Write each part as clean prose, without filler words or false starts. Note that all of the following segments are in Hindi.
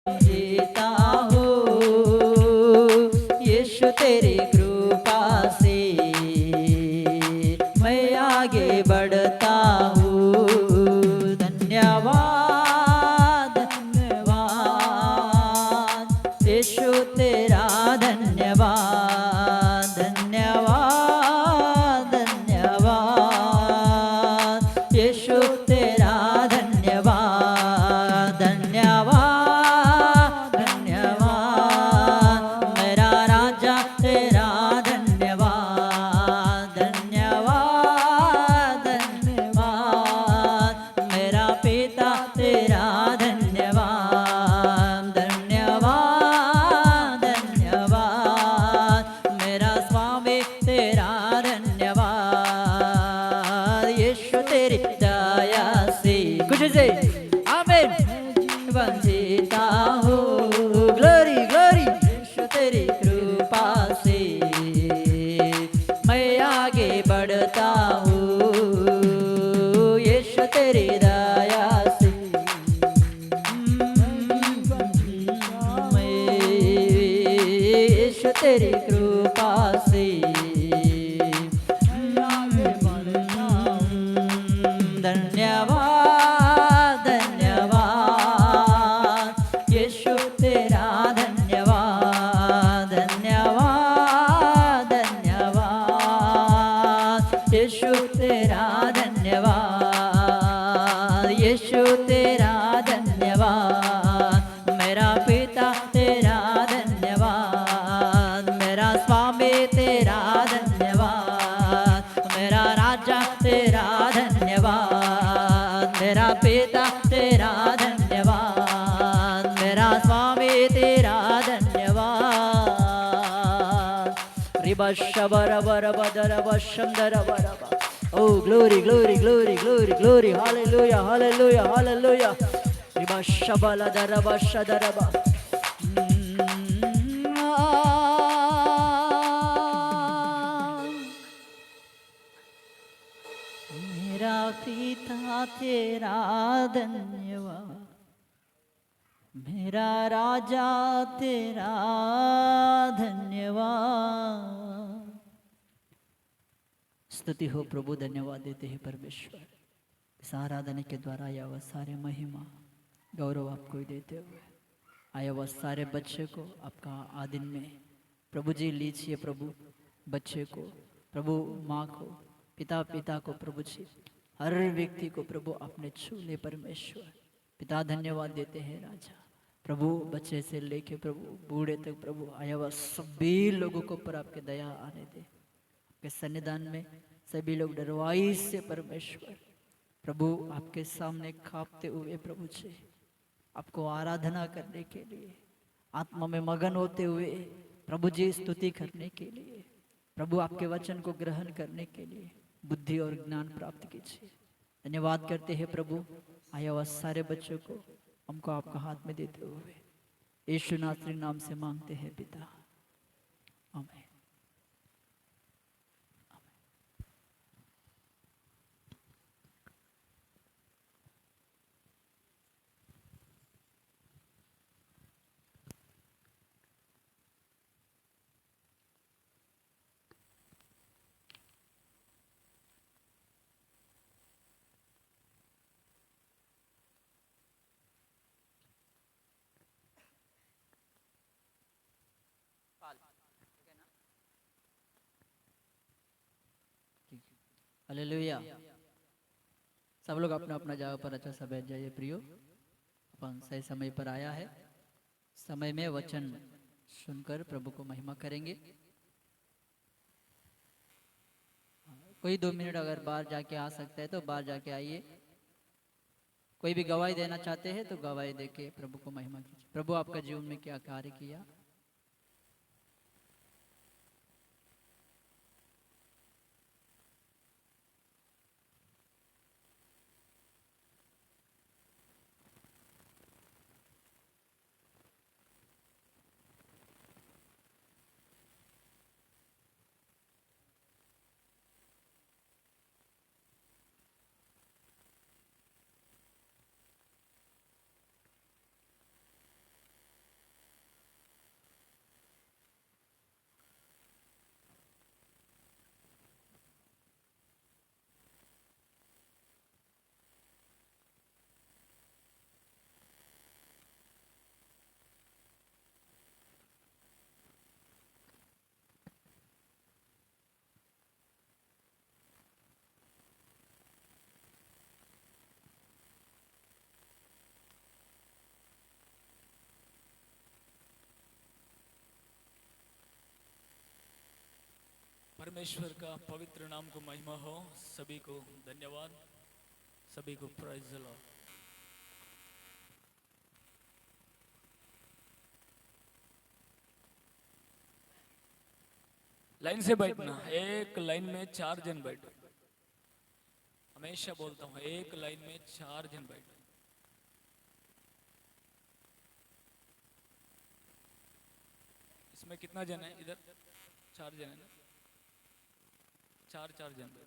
जीता हूँ यीशु तेरी कृपा से मैं आगे बढ़ता हूँ। धन्यवाद धन्यवाद यीशु तेरा धन्यवाद धन्यवाद धन्यवाद यीशु तेरा धन्यवाद धन्यवाद धन्यवाद मेरा राजा तेरा धन्यवाद धन्यवाद धन्यवाद मेरा पिता तेरा धन्यवाद धन्यवाद धन्यवाद मेरा स्वामी तेरा धन्यवाद यीशु तेरी दया से कुछ से आमीन जीवन जीता हूँ। ग्लोरी ग्लोरी यीशु तेरी कृपा से मैं आगे बढ़ता हूँ यीशु तेरी दया से मैं यीशु तेरी कृपा से धन्यवाद धन्यवाद यीशु तेरा धन्यवाद धन्यवाद धन्यवाद यीशु तेरा धन्यवाद यीशु तेरा धन्यवाद मेरा पिता तेरा धन्यवाद मेरा स्वामी तेरा धन्यवाद मेरा राजा तेरा धन्यवाद मेरा पिता तेरा धन्यवाद मेरा स्वामी तेरा धन्यवाद रिबा शबर बर बदर बशंदर बरबा O glory glory glory glory glory hallelujah hallelujah hallelujah रिबा शबला दरबा शदरबा मेरा पिता तेरा धन्यवाद मेरा राजा तेरा धन्यवाद। स्तुति हो प्रभु, धन्यवाद देते हैं परमेश्वर। इस आराधना के द्वारा आया वह सारे महिमा गौरव आपको ही देते हुए आया वह सारे बच्चे को आपका आदिन में प्रभु जी लीजिए प्रभु बच्चे को प्रभु माँ को पिता पिता को प्रभु जी हर व्यक्ति को प्रभु अपने छूले परमेश्वर पिता धन्यवाद देते हैं राजा प्रभु बच्चे से लेके प्रभु बूढ़े तक प्रभु आया वह सभी लोगों को पर आपके दया आने दे आपके सन्निधान में सभी लोग डरवाई से परमेश्वर प्रभु आपके सामने कांपते हुए प्रभु जी आपको आराधना करने के लिए आत्मा में मगन होते हुए प्रभु जी स्तुति करने के लिए प्रभु आपके वचन को ग्रहण करने के लिए बुद्धि और ज्ञान प्राप्त कीजिए। धन्यवाद करते हैं प्रभु आया वह सारे बच्चों को हमको आपका हाथ में देते हुए यीशु नासरी नाम से मांगते हैं पिता, आमीन। हालेलुया। सब लोग अपना अपना जगह पर अच्छा सा बैठ जाइए प्रियो। अपन सही समय पर आया है, समय में वचन सुनकर प्रभु को महिमा करेंगे। कोई 2 मिनट अगर बाहर जाके आ सकता है तो बाहर जाके आइए। कोई भी गवाही देना चाहते हैं तो गवाही देके प्रभु को महिमा कीजिए। प्रभु आपका जीवन में क्या कार्य किया। परमेश्वर का पवित्र नाम को महिमा हो। सभी को धन्यवाद, सभी को प्राइज द लॉर्ड। लाइन से बैठना, एक लाइन में 4 जन बैठो। हमेशा बोलता हूँ, एक लाइन में 4 जन बैठो। इसमें कितना जन है? इधर 4 जन है ना? 4 जन बैठो।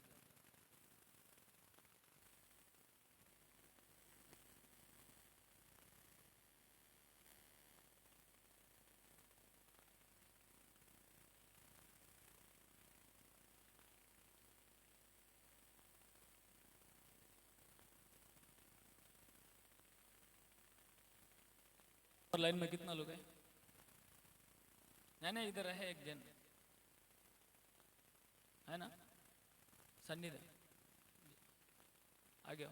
और लाइन में कितना लोग हैं? नहीं, इधर है एक जन, है ना? सन्नी दे आ गया,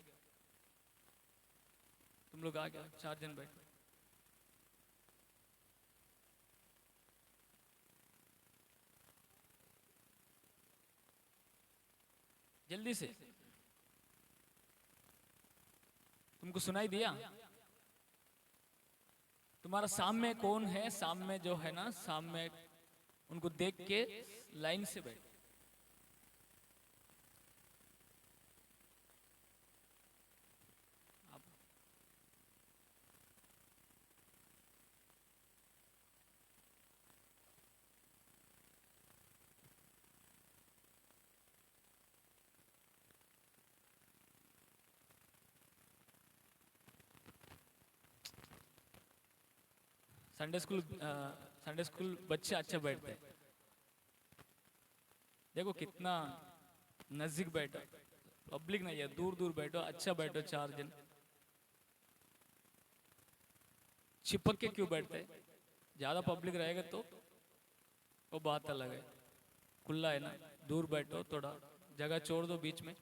तुम लोग आ गया। 4 जन बैठो। जल्दी से। तुमको सुनाई दिया? तुम्हारा सामने कौन है? सामने जो है ना, सामने उनको देख के लाइन से बैठ। संडे स्कूल बच्चे अच्छा बैठते हैं। देखो कितना नजदीक बैठो, पब्लिक नहीं है, दूर दूर बैठो, अच्छा बैठो। 4 जन चिपक के क्यों बैठते? ज्यादा पब्लिक रहेगा तो वो बात अलग है। खुला है ना, दूर बैठो, थोड़ा जगह छोड़ दो बीच में।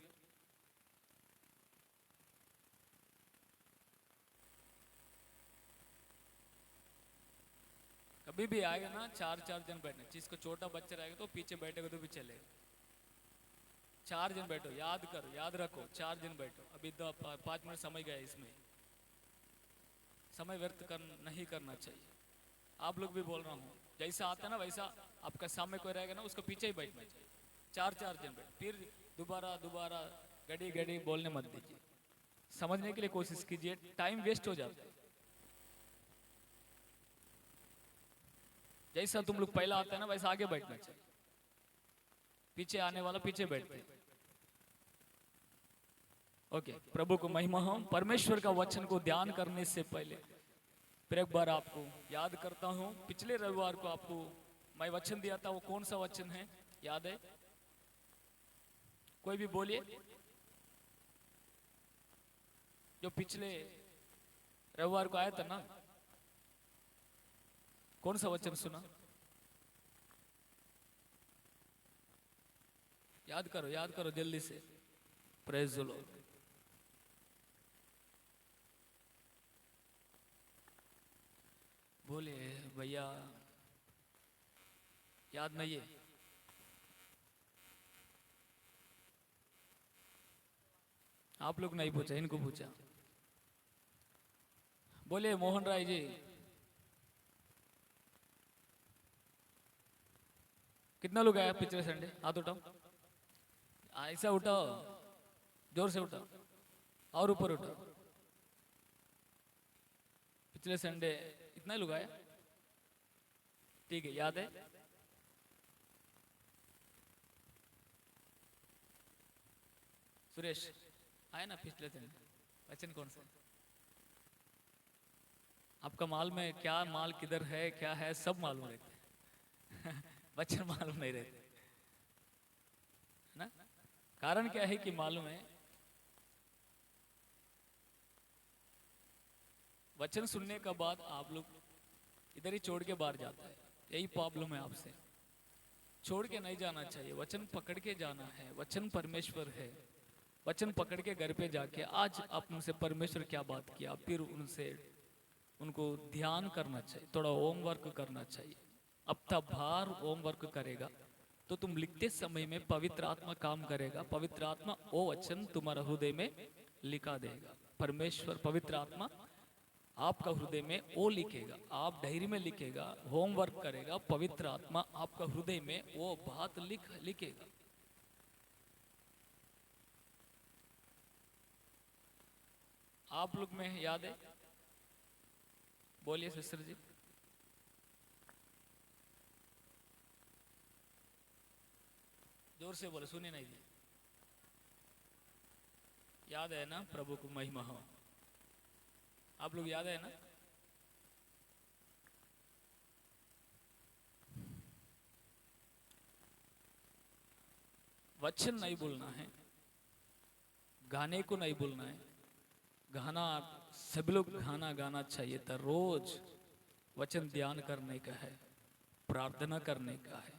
कभी भी आएगा ना, 4 जन बैठना। जिसको छोटा बच्चा रहेगा तो पीछे बैठेगा तो भी चलेगा। 4 जन बैठो, याद करो, याद रखो, 4 जन बैठो। अभी 5 मिनट समय गया, इसमें समय व्यर्थ नहीं करना चाहिए। आप लोग भी बोल रहा हूँ, जैसा आता है ना वैसा आपका सामने कोई रहेगा ना, उसको पीछे ही बैठना चाहिए। 4 जन बैठ, फिर दोबारा घड़ी घड़ी बोलने मत दीजिए। समझने के लिए कोशिश कीजिए, टाइम वेस्ट हो जाता है। जैसा तुम लोग पहला आता है ना, वैसा आगे बैठना चाहिए। पीछे आने वाला पीछे बैठते। ओके, प्रभु को महिमा हो। परमेश्वर का वचन को ध्यान करने से पहले फिर एक बार आपको याद करता हूं, पिछले रविवार को आपको मैं वचन दिया था। वो कौन सा वचन है, याद है? कोई भी बोलिए। जो पिछले रविवार को आया था ना, कौन सा वचन सुना? याद करो जल्दी से। Praise the Lord. बोले भैया, याद नहीं है? आप लोग नहीं पूछा, इनको पूछा। बोले मोहन राय जी, कितना लोग आया पिछले संडे? हाथ उठाओ, ऐसा उठाओ, जोर से उठाओ और ऊपर उठाओ। पिछले संडे इतना लोग आया? ठीक है, याद है? सुरेश आया ना पिछले संडे? वचन कौन सा? आपका माल में क्या, माल किधर है, क्या है, सब मालूम रहते वचन मालूम नहीं रहते ना। कारण क्या है कि मालूम है, वचन सुनने के बाद आप लोग इधर ही छोड़ के बाहर जाता है। यही प्रॉब्लम है आपसे। छोड़ के नहीं जाना चाहिए, वचन पकड़ के जाना है। वचन परमेश्वर है। वचन पकड़ के घर पे जाके आज आप उनसे परमेश्वर क्या बात किया, फिर उनको ध्यान करना चाहिए, थोड़ा होमवर्क करना चाहिए। हफ्ता भर होमवर्क करेगा तो तुम लिखते समय में पवित्र आत्मा काम करेगा, पवित्र आत्मा वो वचन तुम्हारा हृदय में लिखा देगा। परमेश्वर पवित्र आत्मा आपका हृदय में वो लिखेगा, आप डायरी में लिखेगा, होमवर्क करेगा, पवित्र आत्मा आपका हृदय में वो बात लिखेगा। आप लोग में याद है? बोलिए सिस्टर जी। जोर से बोले, सुने नहीं जी। याद है ना? प्रभु को महिमा हो। आप लोग याद है ना? वचन नहीं बोलना है, गाने को नहीं बोलना है। गाना सब लोग गाना गाना चाहिए था, रोज वचन ध्यान करने का है, प्रार्थना करने का है।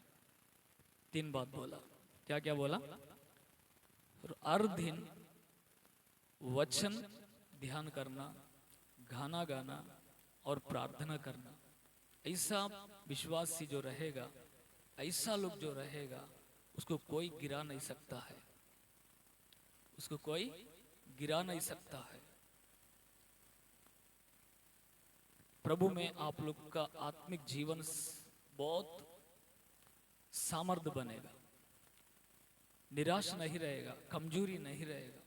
3 बात बोला। क्या क्या बोला? हर दिन वचन ध्यान करना, गाना गाना और प्रार्थना करना। ऐसा विश्वासी जो रहेगा, ऐसा लोग जो रहेगा, उसको कोई गिरा नहीं सकता है, उसको कोई गिरा नहीं सकता है। प्रभु में आप लोग का आत्मिक जीवन बहुत सामर्थ्य बनेगा, निराश नहीं रहेगा, कमजोरी नहीं रहेगा,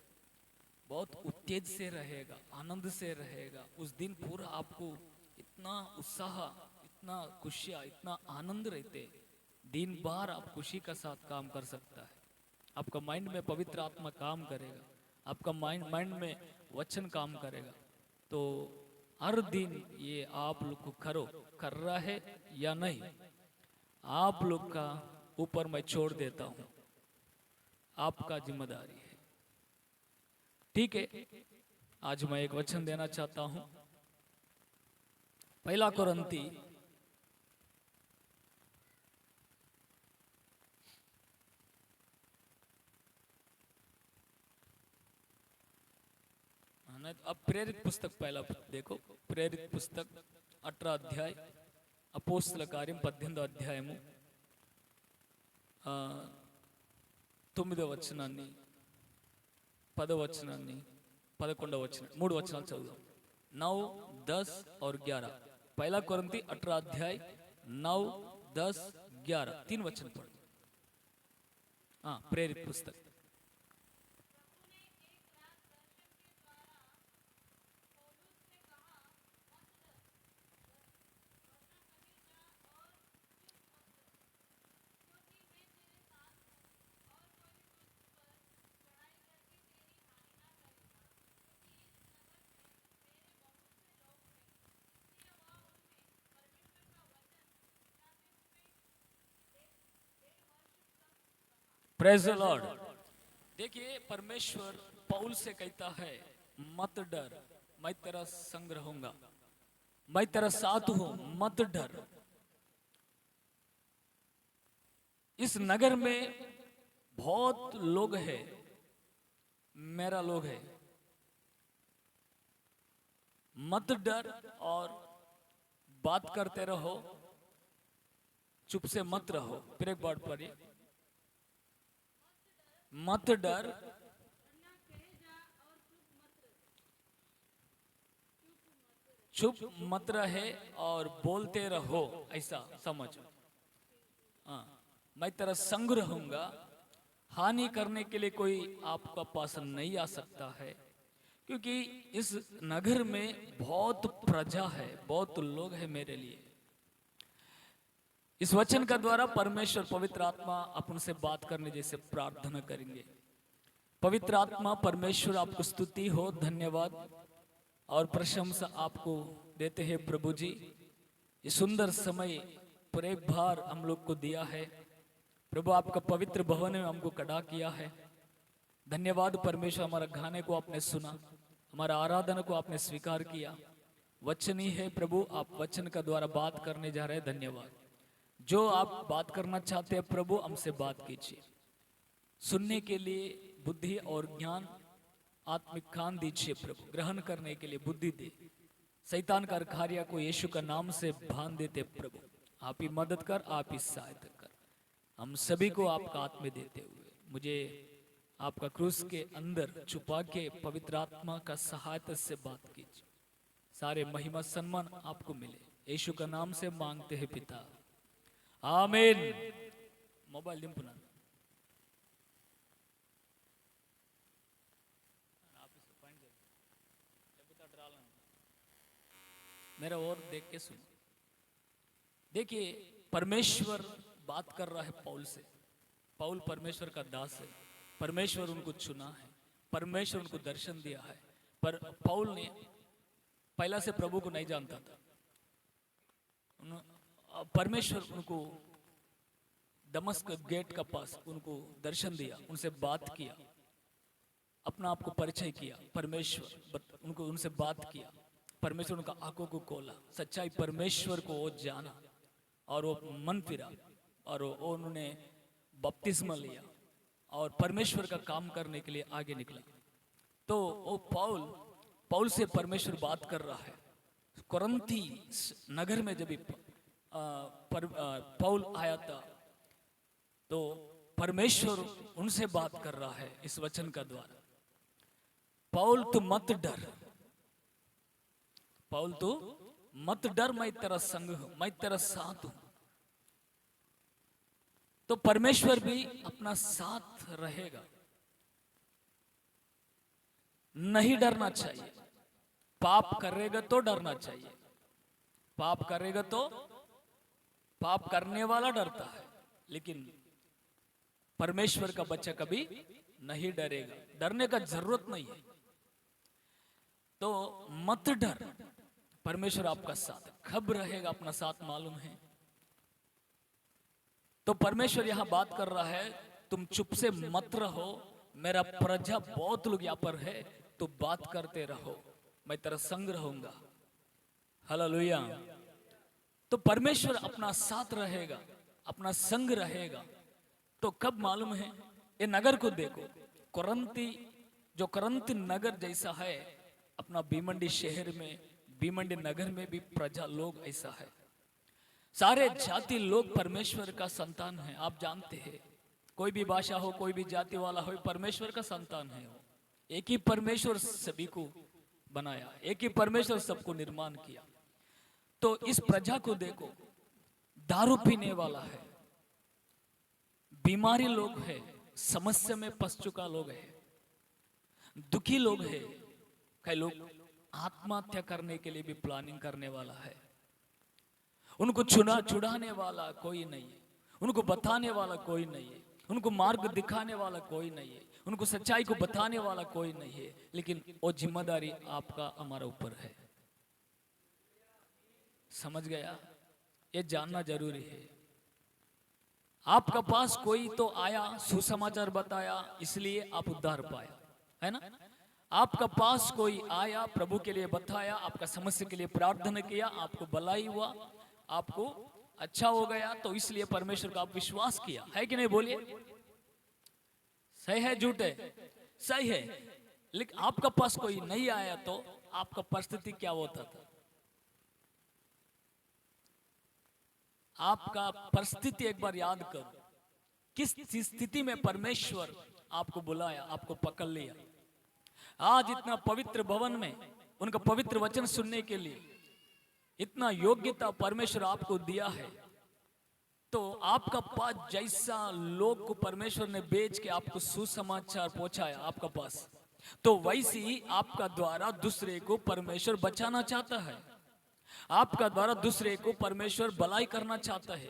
बहुत उत्तेज से रहेगा, आनंद से रहेगा। उस दिन पूरा आपको इतना उत्साह, इतना खुशियाँ, इतना आनंद रहते, दिन भर आप खुशी का साथ काम कर सकता है। आपका माइंड में पवित्र आत्मा काम करेगा, आपका माइंड में वचन काम करेगा। तो हर दिन ये आप लोग को कर रहा है या नहीं, आप लोग का ऊपर मैं छोड़ देता हूं, आपका जिम्मेदारी है। ठीक है, आज मैं एक वचन देना चाहता हूं। 1 कोरिन्थी 18 अब प्रेरित पुस्तक पहला देखो, प्रेरित पुस्तक 18 अध्याय, అపోస్తల కార్యం 18వ అధ్యాయము 9వ వచనాన్ని, 10వ వచనాన్ని, 11వ వచనం, 3 వచనాలు చదువుదాం। 9, 10 और 11। 1 कोरिन्थी 18 अध्याय 9, 10, 11 3 वचन पढ़। हाँ, प्रेरित पुस्तक। Praise the Lord. देखिए, परमेश्वर पौल से कहता है, मत डर, मैं तेरा संग रहूंगा, मैं तेरा साथ हूं, मत डर। इस नगर में बहुत लोग हैं, मेरा लोग है, मत डर और बात करते रहो, चुप से मत रहो। फिर एक बार पढ़िए, मत डर, चुप मत रहे और बोलते रहो, ऐसा समझ। हाँ, मैं तेरा संग रहूंगा। हानि करने के लिए कोई आपका पास नहीं आ सकता है, क्योंकि इस नगर में बहुत प्रजा है, बहुत लोग हैं मेरे लिए। इस वचन का द्वारा परमेश्वर पवित्र आत्मा अपन से बात करने जैसे प्रार्थना करेंगे। पवित्र आत्मा परमेश्वर आपको स्तुति हो, धन्यवाद और प्रशंसा आपको देते हैं प्रभु जी। ये सुंदर समय पर एक बार हम लोग को दिया है प्रभु, आपका पवित्र भवन में हमको खड़ा किया है। धन्यवाद परमेश्वर, हमारा गाने को आपने सुना, हमारा आराधना को आपने स्वीकार किया। वचन ही है प्रभु, आप वचन का द्वारा बात करने जा रहे हैं। धन्यवाद। जो आप बात करना चाहते हैं प्रभु, हमसे बात कीजिए। सुनने के लिए बुद्धि और ज्ञान, आत्मिक कान दीजिए प्रभु, ग्रहण करने के लिए बुद्धि दे। शैतान का कार्य को यीशु का नाम से बांध देते प्रभु, आप ही मदद कर, आप ही सहायता कर। हम सभी को आपका आत्मा देते हुए मुझे आपका क्रूस के अंदर छुपा के पवित्र आत्मा का सहायता से बात कीजिए। सारे महिमा सम्मान आपको मिले, यीशु का नाम से मांगते हैं पिता, आमीन। मोबाइल दिंपुना मेरा और देख के सुनो। देखिए, परमेश्वर बात कर रहा है पौल से। पौल परमेश्वर का दास है, परमेश्वर उनको चुना है, परमेश्वर उनको दर्शन दिया है। पर पौल ने पहला से प्रभु को नहीं जानता था। परमेश्वर उनको दमस्क गेट का पास उनको दर्शन दिया, उनसे बात किया, अपना आप को परिचय किया। परमेश्वर उनको उनसे बात किया, परमेश्वर उनका आंखों को खोला, सच्चाई परमेश्वर को वो जाना और वो मन फिरा और वो उन्होंने बपतिस्मा लिया और परमेश्वर का काम करने के लिए आगे निकला। तो वो पौल से परमेश्वर बात कर रहा है। कोरिन्थी नगर में जब पौल आया था तो परमेश्वर उनसे बात कर रहा है इस वचन का द्वारा, पौल तू मत डर, पौल तू मत डर, मैं तेरा संग हूं, मैं तेरा साथ हूं। तो परमेश्वर भी अपना साथ रहेगा। नहीं डरना चाहिए। पाप करेगा तो डरना चाहिए। पाप करेगा तो पाप करने वाला डरता है, लेकिन परमेश्वर का बच्चा कभी नहीं डरेगा। डरने का जरूरत नहीं है। तो मत डर, परमेश्वर आपका साथ कब रहेगा, अपना साथ मालूम है। तो परमेश्वर यहां बात कर रहा है, तुम चुप से मत रहो, मेरा प्रजा बहुत लोग यहां पर है, तो बात करते रहो, मैं तेरा संग रहूंगा। हालेलुया। तो परमेश्वर अपना साथ रहेगा, अपना संग रहेगा। तो कब मालूम है, ये नगर को देखो, कोरिन्थ नगर जैसा है। अपना भीमंडी शहर में, भीमंडी नगर में भी प्रजा लोग ऐसा है। सारे जाति लोग परमेश्वर का संतान है। आप जानते हैं, कोई भी भाषा हो, कोई भी जाति वाला हो, परमेश्वर का संतान है। एक ही परमेश्वर सभी को बनाया, एक ही परमेश्वर सबको निर्माण किया। तो इस प्रजा को देखो, दारू पीने वाला है, बीमारी लोग है, समस्या में फंस चुका लोग है, दुखी लोग है, कई लोग आत्महत्या करने के लिए भी प्लानिंग करने वाला है। उनको छुड़ाने वाला कोई नहीं है, उनको बताने वाला कोई नहीं है, उनको मार्ग दिखाने वाला कोई नहीं है, उनको सच्चाई को बताने वाला कोई नहीं है। लेकिन वो जिम्मेदारी आपका हमारा ऊपर है। समझ गया? ये जानना जरूरी है। आपका पास कोई तो आया, सुसमाचार बताया, इसलिए आप उद्धार पाया, है ना। आपका पास कोई आया, प्रभु के लिए बताया, आपका समस्या के लिए प्रार्थना किया, आपको भलाई हुआ, आपको अच्छा हो गया, तो इसलिए परमेश्वर का आप विश्वास किया, है कि नहीं? बोलिए, सही है झूठ है? सही है। लेकिन आपका पास कोई नहीं आया तो आपका परिस्थिति क्या होता था? आपका परिस्थिति एक बार याद करो, किस स्थिति में परमेश्वर आपको बुलाया, आपको पकड़ लिया। आज इतना पवित्र भवन में उनका पवित्र वचन सुनने के लिए इतना योग्यता परमेश्वर आपको दिया है। तो आपका पास जैसा लोग को परमेश्वर ने बेच के आपको सुसमाचार पहुंचाया आपका पास, तो वैसे ही आपका द्वारा दूसरे को परमेश्वर बचाना चाहता है। आपका द्वारा दूसरे को परमेश्वर भलाई करना चाहता है।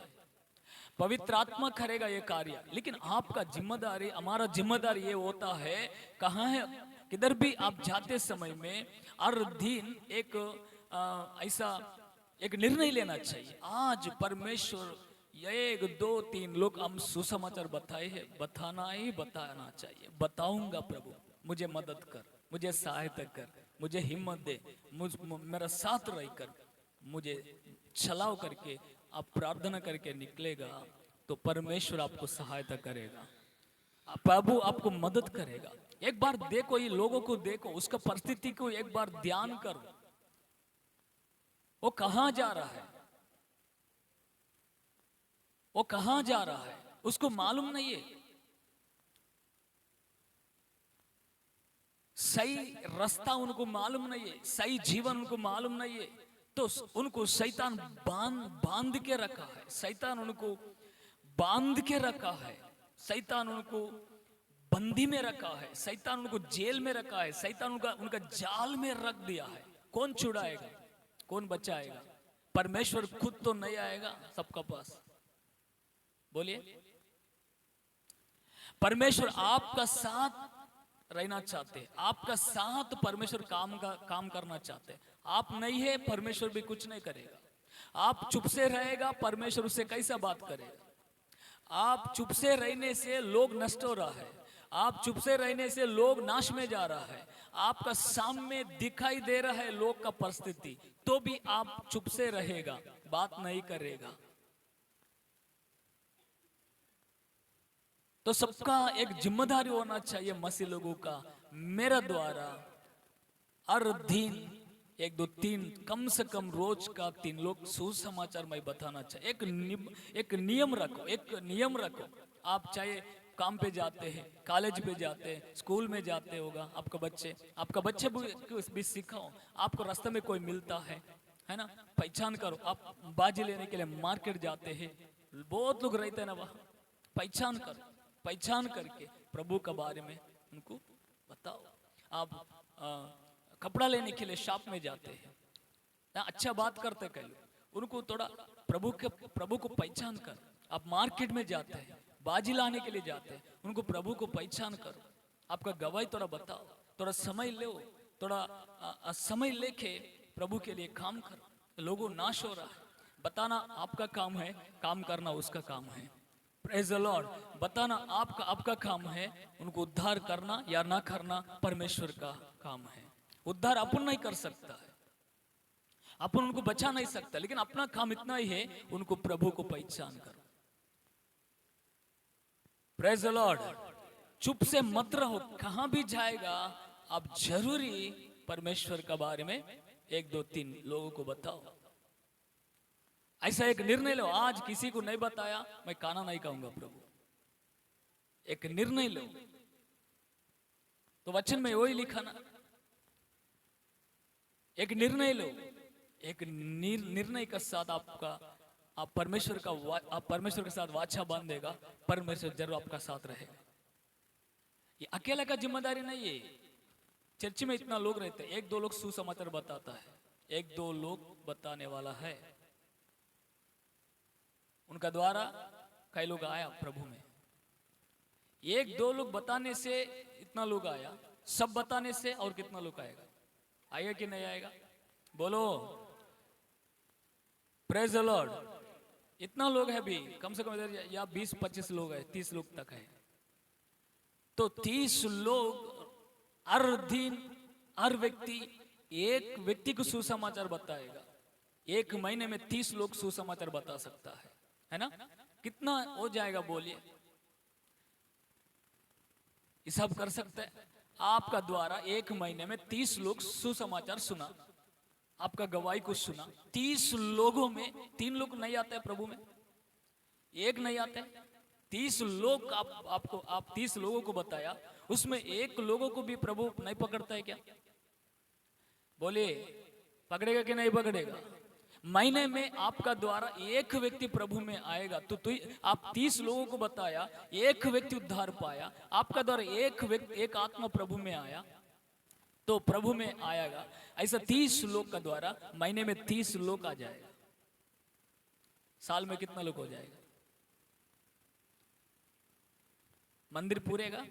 पवित्र आत्मा करेगा ये कार्य, लेकिन आपका जिम्मेदारी, हमारा जिम्मेदारी ये होता है, कहाँ है, किधर भी आप जाते समय में हर दिन एक ऐसा एक निर्णय लेना चाहिए। आज परमेश्वर 1 2 3 लोग हम सुसमाचार बताए हैं, बताना चाहिए। बताऊंगा प्रभु, मुझे मदद कर, मुझे सहायता कर, मुझे हिम्मत दे, मेरा साथ रह कर, मुझे चलाओ करके आप प्रार्थना करके निकलेगा तो परमेश्वर आपको सहायता करेगा, प्रभु आपको मदद करेगा। एक बार देखो, ये लोगों को देखो, उसका परिस्थिति को एक बार ध्यान करो, वो कहां जा रहा है, वो कहां जा रहा है। उसको मालूम नहीं है, सही रास्ता उनको मालूम नहीं है, सही जीवन उनको मालूम नहीं है, तो उनको शैतान बांध के रखा है, शैतान उनको बांध के रखा है, शैतान उनको बंदी में रखा है, शैतान उनको जेल में रखा है, शैतान उनका जाल में रख दिया है। कौन छुड़ाएगा, कौन बचाएगा? परमेश्वर खुद तो नहीं आएगा सबका पास। बोलिए, परमेश्वर आपका साथ रहना चाहते, आपका साथ परमेश्वर काम करना चाहते। आप नहीं है, परमेश्वर भी कुछ नहीं करेगा। आप चुप से रहेगा, परमेश्वर उससे कैसा बात करेगा? आप चुप से रहने से लोग नष्ट हो रहा है, आप चुप से रहने से लोग नाश में जा रहा है, आपका सामने दिखाई दे रहा है लोग का परिस्थिति, तो भी आप चुप से रहेगा, बात नहीं करेगा। तो सबका एक जिम्मेदारी होना चाहिए मसीह लोगों का, मेरा द्वारा हर दिन 1 2 3 कम से कम रोज का 3 लोग सुसमाचार मैं बताना चाहिए। एक नियम रखो, एक नियम रखो। आप चाहे काम पे जाते हैं, कॉलेज पे जाते हैं, स्कूल में जाते होगा, आपका बच्चे भी सिखाओ। आपको रास्ते में कोई मिलता है ना, पहचान करो। आप बाजी लेने के लिए मार्केट जाते हैं, बहुत लोग रहते हैं ना वहाँ, पहचान करो, पहचान करके प्रभु के बारे में उनको बताओ। आप कपड़ा लेने के लिए शॉप में जाते हैं ना, अच्छा बात करते कई लोग, उनको थोड़ा प्रभु को पहचान कर। आप मार्केट में जाते हैं, बाजी लाने के लिए जाते हैं, उनको प्रभु को पहचान करो। आपका गवाही थोड़ा बताओ, थोड़ा समय लो, थोड़ा समय लेके प्रभु के लिए काम करो। लोगों नाश हो रहा है, बताना आपका काम है, काम करना उसका काम है। Praise the Lord. बताना आपका काम है, उनको उद्धार करना या ना करना परमेश्वर का काम है। उद्धार अपन नहीं कर सकता है, अपन उनको बचा नहीं सकता, लेकिन अपना काम इतना ही है, उनको प्रभु को पहचान करो। Praise the Lord. चुप से मत रहो, कहां भी जाएगा आप जरूरी परमेश्वर के बारे में 1 2 3 लोगों को बताओ। ऐसा एक निर्णय लो, आज किसी को नहीं बताया मैं खाना नहीं खाऊंगा प्रभु। एक निर्णय लो, तो वचन में वही लिखा ना, एक निर्णय लो। एक निर्णय के साथ आप परमेश्वर के साथ वाचा बांधेगा, परमेश्वर जरूर आपका साथ रहेगा। ये अकेला का जिम्मेदारी नहीं है। चर्च में इतना लोग रहते हैं, 1 2 लोग सुसमाचार बताता है, 1 2 लोग बताने वाला है, उनका द्वारा कई लोग आया प्रभु में। 1 2 लोग बताने से इतना लोग आया, सब बताने से और कितना लोग आएगा? आएगा कि नहीं आएगा? बोलो, प्रेज द लॉर्ड। इतना लोग है भी, कम से कम इधर या 20 25 लोग है, 30 लोग तक है, तो 30 लोग हर दिन, हर व्यक्ति एक व्यक्ति को सुसमाचार बताएगा। 1 महीने में 30 लोग सुसमाचार बता सकता है ना? कितना हो जाएगा बोलिए? हिसाब कर सकते हैं? आपका द्वारा 1 महीने में 30 लोग सुसमाचार सुना, आपका गवाही को सुना। 30 लोगों में 3 लोग नहीं आते हैं प्रभु में, 1 नहीं आते। 30 लोग आप 30 लोगों को बताया, उसमें 1 लोगों को भी प्रभु नहीं पकड़ता है क्या? बोलिए, पकड़ेगा कि नहीं पकड़ेगा? महीने में आपका द्वारा 1 व्यक्ति प्रभु में आएगा, तो आप 30 लोगों को बताया, 1 व्यक्ति उद्धार पाया, आपका द्वारा 1 आत्मा प्रभु में आया, तो प्रभु में आएगा। ऐसा 30 लोग का द्वारा महीने में 30 लोग आ जाएगा। साल में कितना लोग हो जाएगा? मंदिर पूरेगा?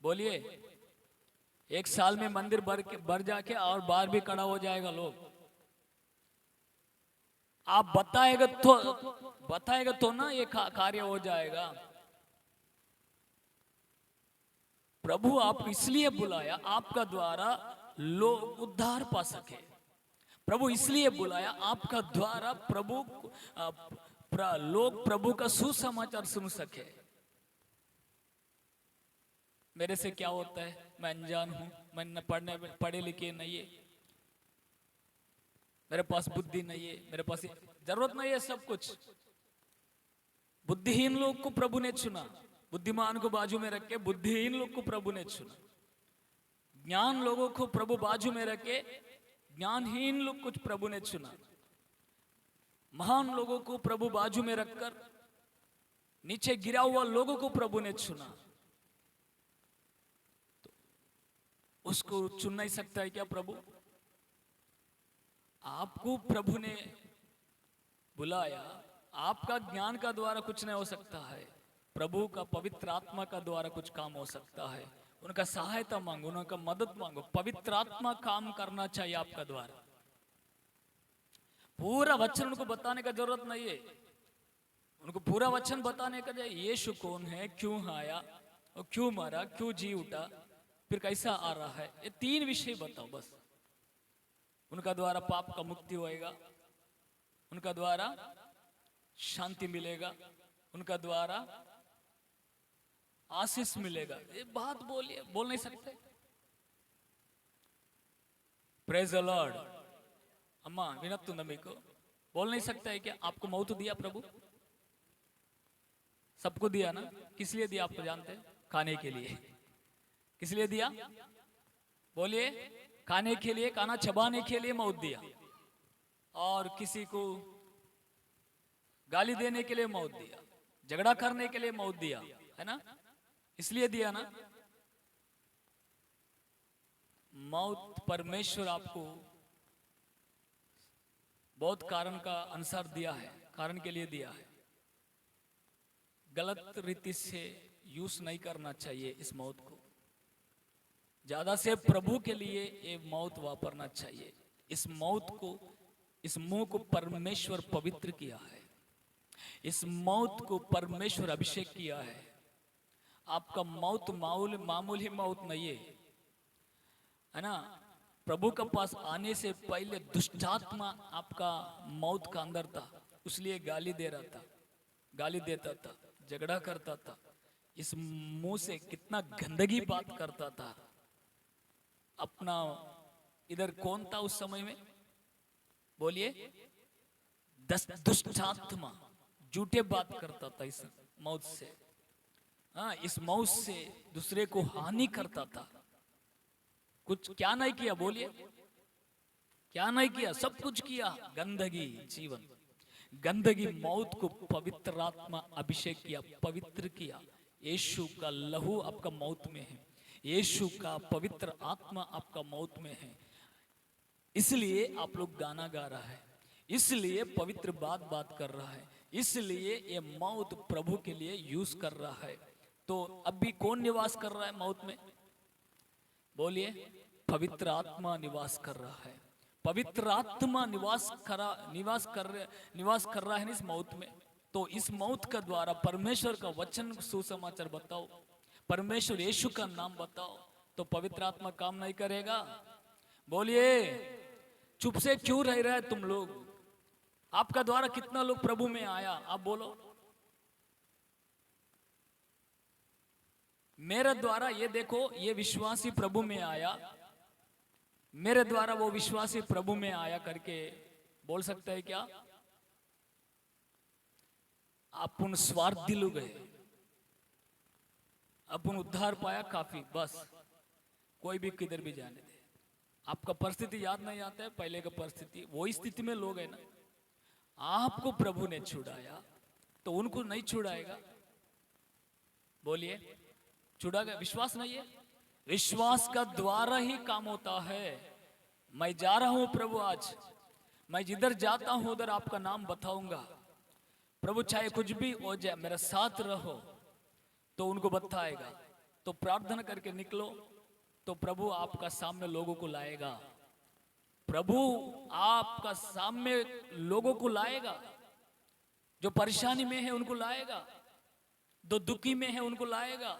बोलिए, 1 साल में मंदिर भर जाके और बाहर भी खड़ा हो जाएगा लोग। आप बताएगा तो ना ये कार्य हो जाएगा। प्रभु आपको इसलिए बुलाया, आपका द्वारा लोग उद्धार पा सके। प्रभु इसलिए बुलाया, आपका द्वारा लोग प्रभु का सुसमाचार सुन सके। मेरे से क्या होता है? मैं अनजान हूं, मैं पढ़े लिखे नहीं है, मेरे पास बुद्धि नहीं है, मेरे पास जरूरत नहीं है सब कुछ। बुद्धिहीन लोग को प्रभु ने चुना, बुद्धिमान को बाजू में रख के बुद्धिहीन लोग को प्रभु ने चुना। ज्ञान लोगों को प्रभु बाजू में रख के ज्ञानहीन लोग को प्रभु ने चुना। महान लोगों को प्रभु बाजू में रखकर नीचे गिरा हुआ लोगों को प्रभु ने चुना। तो उसको चुन नहीं सकता है क्या प्रभु? आपको प्रभु ने बुलाया, आपका ज्ञान का द्वारा कुछ नहीं हो सकता है, प्रभु का पवित्र आत्मा का द्वारा कुछ काम हो सकता है। उनका सहायता मांगो, उनका मदद मांगो, पवित्र आत्मा काम करना चाहिए आपका द्वारा। पूरा वचन उनको बताने का जरूरत नहीं है, उनको पूरा वचन बताने का चाहिए। यीशु कौन है, क्यों आया और क्यों मरा, क्यों जी उठा, फिर कैसा आ रहा है, ये 3 विषय बताओ बस। उनका द्वारा पाप का मुक्ति होएगा, उनका द्वारा शांति मिलेगा, उनका द्वारा आशीष मिलेगा। ये बात बोलिए, बोल नहीं सकते? Praise the Lord. अम्मा विनत्तुंदा मीको, बोल नहीं सकता है क्या? आपको मौत दिया प्रभु, सबको दिया ना? किस लिए दिया आपको जानते हैं? खाने के लिए। किस लिए दिया? बोलिए। खाने के लिए, खाना चबाने के लिए मौत दिया। और किसी को गाली देने के लिए मौत दिया, झगड़ा करने के लिए मौत दिया, है ना? इसलिए दिया ना? मौत परमेश्वर आपको बहुत कारण का अनुसार दिया है, कारण के लिए दिया है। गलत रीति से यूज नहीं करना चाहिए इस मौत को, ज्यादा से प्रभु के लिए ये मौत वापरना चाहिए। इस मौत को, इस मुंह को परमेश्वर पवित्र किया है, इस मौत को परमेश्वर अभिषेक किया है। आपका मौत मामूली मौत नहीं है ना? प्रभु के पास आने से पहले दुष्टात्मा आपका मौत का अंदर था, इसलिए गाली दे रहा था, गाली देता था, झगड़ा करता था, इस मुंह से कितना गंदगी बात करता था। अपना इधर कौन था उस समय में? बोलिए। दुष्टात्मा झूठे बात करता था इस मौत से। हाँ, इस मौत से दूसरे को हानि करता था। कुछ क्या नहीं किया? बोलिए, क्या नहीं किया? सब कुछ किया। गंदगी जीवन, गंदगी मौत को पवित्र आत्मा अभिषेक किया, पवित्र किया। यीशु का लहू आपका मौत में है, यीशु का पवित्र आत्मा आपका मौत में है। इसलिए आप लोग गाना गा रहा है, इसलिए पवित्र बात कर रहा है, इसलिए ये मौत प्रभु के लिए यूज कर रहा है। तो अभी कौन निवास कर रहा है मौत में? बोलिए। पवित्र आत्मा निवास कर रहा है, पवित्र आत्मा निवास कर रहा है इस मौत में। तो इस मौत का द्वारा परमेश्वर का वचन सुसमाचार बताओ, परमेश्वर यीशु का नाम बताओ, तो पवित्र आत्मा काम नहीं करेगा? बोलिए। चुप से क्यों रह रहे हैं तुम लोग? आपका द्वारा कितना लोग प्रभु में आया? आप बोलो। मेरे द्वारा ये देखो, ये विश्वासी प्रभु में आया, मेरे द्वारा वो विश्वासी प्रभु में आया करके बोल सकते हैं क्या? अपन स्वार्थी लोग हैं, अपन उद्धार पाया काफी, बस कोई भी किधर भी जाने दे। आपका परिस्थिति याद नहीं आता है? पहले का परिस्थिति, वही स्थिति में लोग है ना। आपको प्रभु ने छुड़ाया तो उनको नहीं छुड़ाएगा? बोलिए। छुड़ाएगा? विश्वास नहीं है? विश्वास का द्वारा ही काम होता है। मैं जा रहा हूं प्रभु, आज मैं जिधर जाता हूं उधर आपका नाम बताऊंगा। प्रभु चाहे कुछ भी हो जाए मेरे साथ रहो, तो उनको बताएगा। तो प्रार्थना करके निकलो, तो प्रभु आपका सामने लोगों को लाएगा। प्रभु आपका सामने लोगों को लाएगा, जो परेशानी में है उनको लाएगा, जो दुखी में है उनको लाएगा।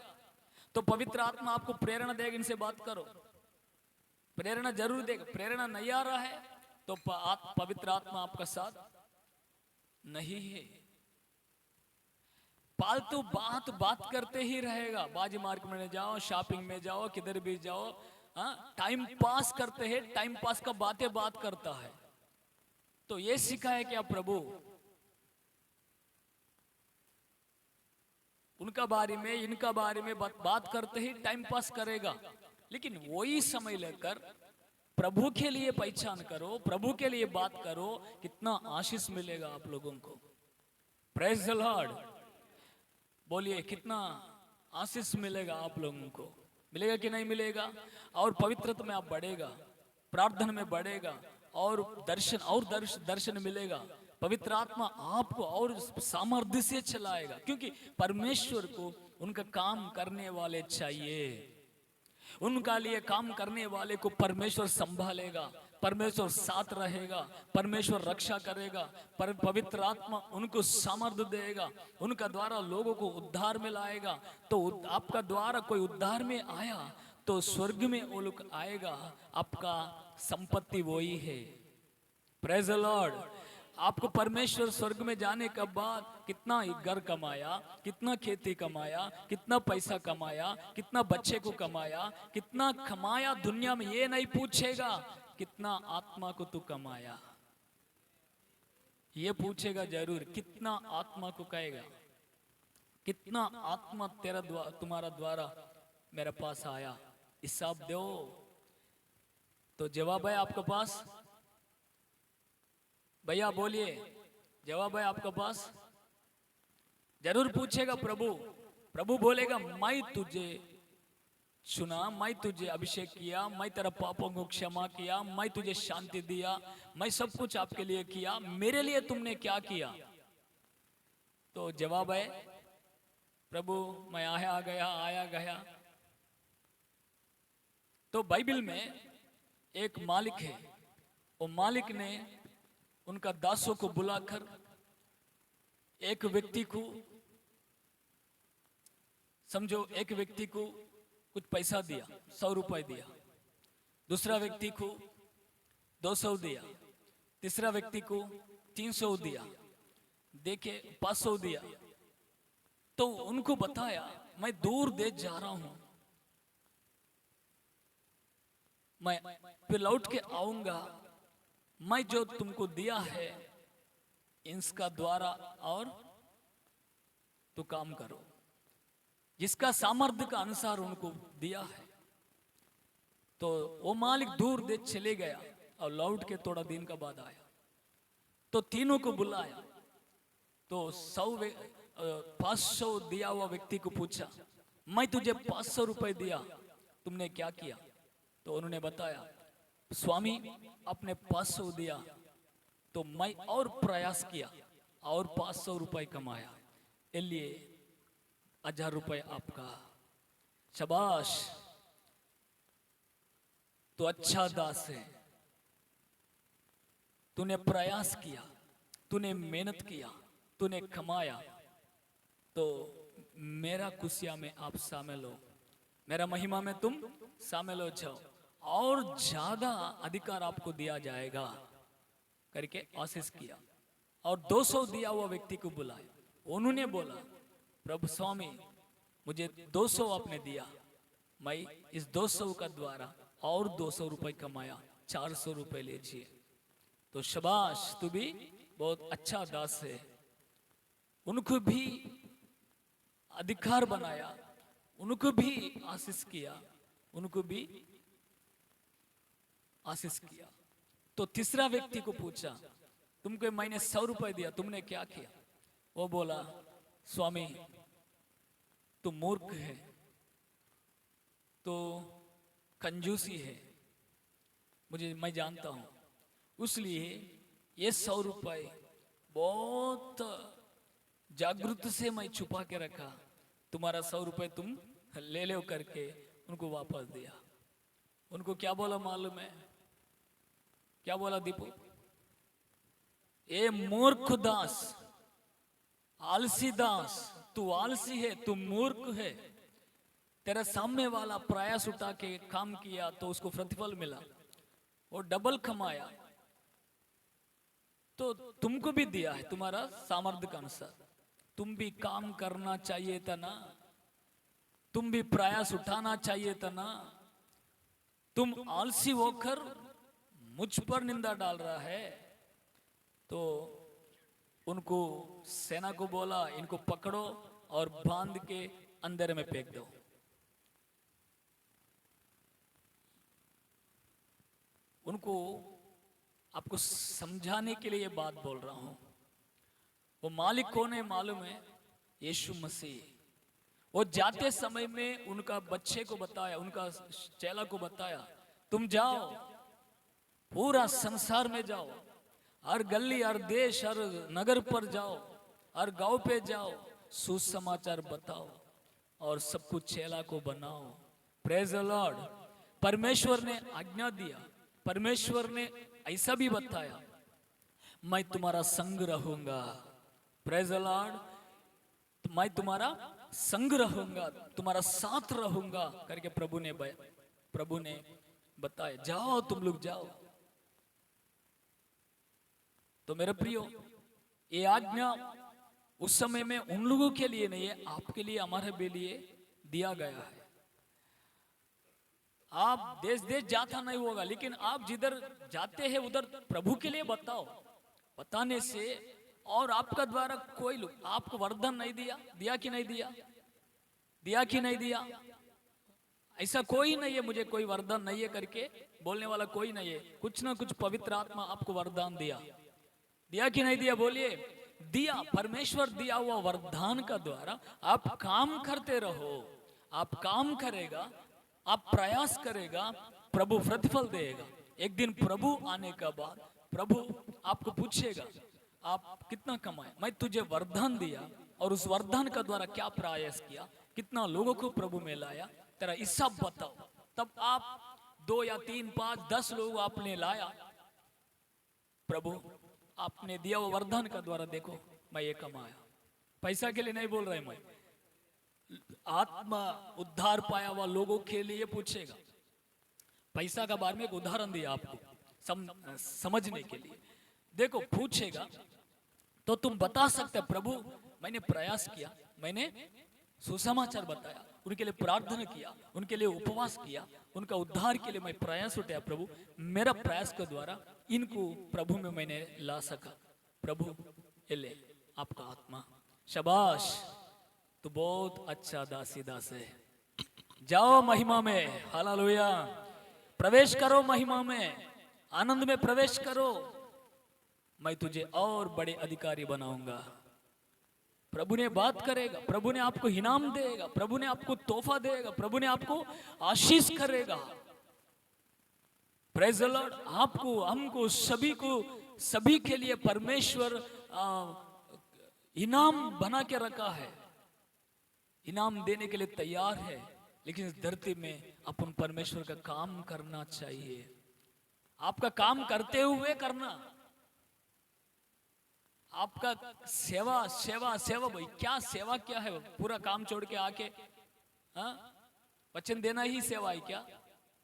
तो पवित्र आत्मा आपको प्रेरणा देगा, इनसे बात करो। प्रेरणा जरूर देगा। प्रेरणा नहीं आ रहा है तो पवित्र आत्मा आपका साथ नहीं है। फालतू बात करते ही रहेगा। बाजी मार्केट में जाओ, शॉपिंग में जाओ, किधर भी जाओ, टाइम पास करते हैं, टाइम पास का बात करता है। तो ये सिखाया क्या प्रभु? उनका बारे में इनका बारे में बात करते ही टाइम पास करेगा। लेकिन वही समय लेकर प्रभु के लिए पहचान करो, प्रभु के लिए बात करो, कितना आशीष मिलेगा आप लोगों को। Praise the Lord. बोलिए कितना आशीष मिलेगा आप लोगों को, मिलेगा कि नहीं मिलेगा। और पवित्रता में आप बढ़ेगा, प्रार्थना में बढ़ेगा, और दर्शन मिलेगा। पवित्र आत्मा आपको और सामर्थ्य से चलाएगा, क्योंकि परमेश्वर को उनका काम करने वाले चाहिए। उनका लिए काम करने वाले को परमेश्वर संभालेगा, परमेश्वर साथ रहेगा, परमेश्वर रक्षा करेगा, पवित्र आत्मा उनको सामर्थ्य देगा, उनका द्वारा लोगों को उद्धार में लाएगा। तो आपका द्वारा कोई उद्धार में आया तो स्वर्ग में वो लोग आएगा, आपका संपत्ति वही है। Praise the Lord. आपको परमेश्वर स्वर्ग में जाने के बाद कितना घर कमाया, कितना खेती कमाया, कितना पैसा कमाया, कितना बच्चे को कमाया, कितना कमाया दुनिया में, ये नहीं पूछेगा कितना आत्मा को तू कमाया, ये पूछेगा जरूर। कितना आत्मा को कहेगा, कितना आत्मा तुम्हारा द्वारा मेरे पास आया, हिसाब दो। तो जवाब है आपके पास? भैया बोलिए, जवाब है आपके पास? जरूर पूछेगा प्रभु। प्रभु बोलेगा मैं तुझे चुना, मैं तुझे अभिषेक किया, मैं तेरा पापों को क्षमा किया, मैं तुझे शांति दिया, मैं सब कुछ आपके लिए किया, मेरे लिए तुमने क्या किया? तो जवाब है प्रभु मैं आया गया। तो बाइबल में एक मालिक है, वो मालिक ने उनका दासों को बुलाकर एक व्यक्ति को, समझो एक व्यक्ति को कुछ पैसा दिया, 100 रुपए दिया, दूसरा व्यक्ति को 200 दिया, तीसरा व्यक्ति को 300 दिया, देखे 500 दिया। तो उनको बताया मैं दूर देश जा रहा हूं, मैं फिर लौट के आऊंगा, मैं जो तुमको दिया है इसका द्वारा और तो काम करो। जिसका सामर्थ्य का अनुसार उनको दिया है। तो वो मालिक दूर देश चले गया और लौट के थोड़ा दिन का बाद आया, तो तीनों को बुलाया। तो 500 दिया हुआ व्यक्ति को पूछा मैं तुझे 500 रुपए दिया, तुमने क्या किया? तो उन्होंने बताया स्वामी आपने 500 दिया तो मैं और प्रयास किया और 500 रुपए कमाया, इसलिए 1000 रुपए आपका। शाबाश, तो अच्छा दास है, तूने प्रयास किया, तूने मेहनत किया, तूने कमाया, तो मेरा खुशियां में आप शामिल हो, मेरा महिमा में तुम शामिल हो जाओ, और ज्यादा अधिकार आपको दिया जाएगा करके आशीष किया। और 200 दिया हुआ व्यक्ति को बुलाया। उन्होंने बोला प्रभु स्वामी मुझे 200 आपने दिया, मैं इस 200 का द्वारा और 200 रुपए कमाया, 400 रुपए लीजिए। तो शाबाश, तू भी बहुत अच्छा दास है। उनको भी अधिकार बनाया, उनको भी आशीष किया, उनको भी आशीष किया। तो तीसरा व्यक्ति को पूछा तुमको मैंने 100 रुपए दिया, तुमने क्या किया? वो बोला स्वामी तू मूर्ख है, तो कंजूसी है, मैं जानता हूं, इसलिए ये 100 रुपए बहुत जागृत से मैं छुपा के रखा, तुम्हारा 100 रुपए तुम ले लो करके उनको वापस दिया। उनको क्या बोला मालूम है? क्या बोला दीपू? ए मूर्ख दास, आलसी दास, तू आलसी है, तू मूर्ख है, तेरा सामने वाला प्रयास उठा के काम किया तो उसको प्रतिफल मिला, वो डबल कमाया, तो तुमको भी दिया है तुम्हारा सामर्थ्य के अनुसार, तुम भी काम करना चाहिए था ना, तुम भी प्रयास उठाना चाहिए था ना। तुम आलसी होकर मुझ पर निंदा डाल रहा है। तो उनको सेना को बोला इनको पकड़ो और बांध के अंधेरे में फेंक दो। उनको आपको समझाने के लिए ये बात बोल रहा हूं। वो मालिक कौन है मालूम है? यीशु मसीह। वो जाते समय में उनका बच्चे को बताया, उनका चेला को बताया, तुम जाओ पूरा संसार में जाओ, हर गली, हर देश, हर नगर पर जाओ, हर गांव पे जाओ, सुसमाचार बताओ और सब कुछ चेला को बनाओ। Praise the Lord. परमेश्वर ने आज्ञा दिया, परमेश्वर ने ऐसा भी बताया, मैं तुम्हारा संग रहूंगा। Praise the Lord. मैं तुम्हारा संग रहूंगा, तुम्हारा साथ रहूंगा करके प्रभु ने बताया, जाओ तुम लोग जाओ। तो मेरे प्रियो, ये आज्ञा उस समय में उन लोगों के लिए नहीं है, आपके लिए, हमारे भी लिए दिया गया है। आप देश देश जाता नहीं होगा, लेकिन आप जिधर जाते हैं उधर प्रभु के लिए बताओ। बताने से और आपका द्वारा कोई लोग आपको वरदान नहीं दिया, दिया कि नहीं दिया, दिया कि नहीं दिया? ऐसा कोई नहीं है मुझे कोई वरदान नहीं है करके बोलने वाला कोई नहीं है। कुछ ना कुछ पवित्र आत्मा आपको वरदान दिया, दिया कि नहीं दिया? बोलिए, दिया। परमेश्वर दिया हुआ वरदान का द्वारा आप काम करते रहो। आप काम करेगा, आप प्रयास करेगा, प्रभु प्रतिफल देगा। एक दिन प्रभु आने का बाद प्रभु आपको पूछेगा, आप कितना कमाए? मैं तुझे वरदान दिया और उस वरदान का द्वारा क्या प्रयास किया, कितना लोगों को प्रभु में लाया, तेरा हिसाब बताओ। तब आप 2 या 3, 5, 10 लोग आपने लाया, प्रभु आपने दिया वो वरदान का द्वारा देखो मैं ये कमाया। पैसा के लिए नहीं बोल रहे, मैं आत्मा उद्धार पाया हुआ लोगों के लिए पूछेगा। पैसा का बारे में एक उदाहरण दिया आपको समझने के लिए। देखो पूछेगा तो तुम बता सकते प्रभु मैंने प्रयास किया, मैंने सुसमाचार बताया, उनके लिए प्रार्थना किया, उनके लिए उपवास किया, उनका उद्धार के लिए मैं प्रयास उठाया। प्रभु मेरा प्रयास के द्वारा इनको प्रभु में मैंने ला सका। प्रभु ये ले आपका आत्मा, शाबाश, तो बहुत अच्छा दासी दास है। जाओ महिमा में, हालेलुया, प्रवेश करो महिमा में, आनंद में प्रवेश करो, मैं तुझे और बड़े अधिकारी बनाऊंगा। प्रभु ने बात करेगा, प्रभु ने आपको इनाम देगा, प्रभु ने आपको तोहफा देगा, प्रभु ने आपको आशीष करेगा। Praise the Lord. आपको, हमको, सभी को, सभी के लिए परमेश्वर इनाम बना के रखा है, इनाम देने के लिए तैयार है। लेकिन इस धरती में अपन परमेश्वर का काम करना चाहिए। आपका काम करते हुए करना, आपका सेवा सेवा सेवा, भाई क्या सेवा क्या है? पूरा काम छोड़ के आके वचन देना ही सेवा है क्या?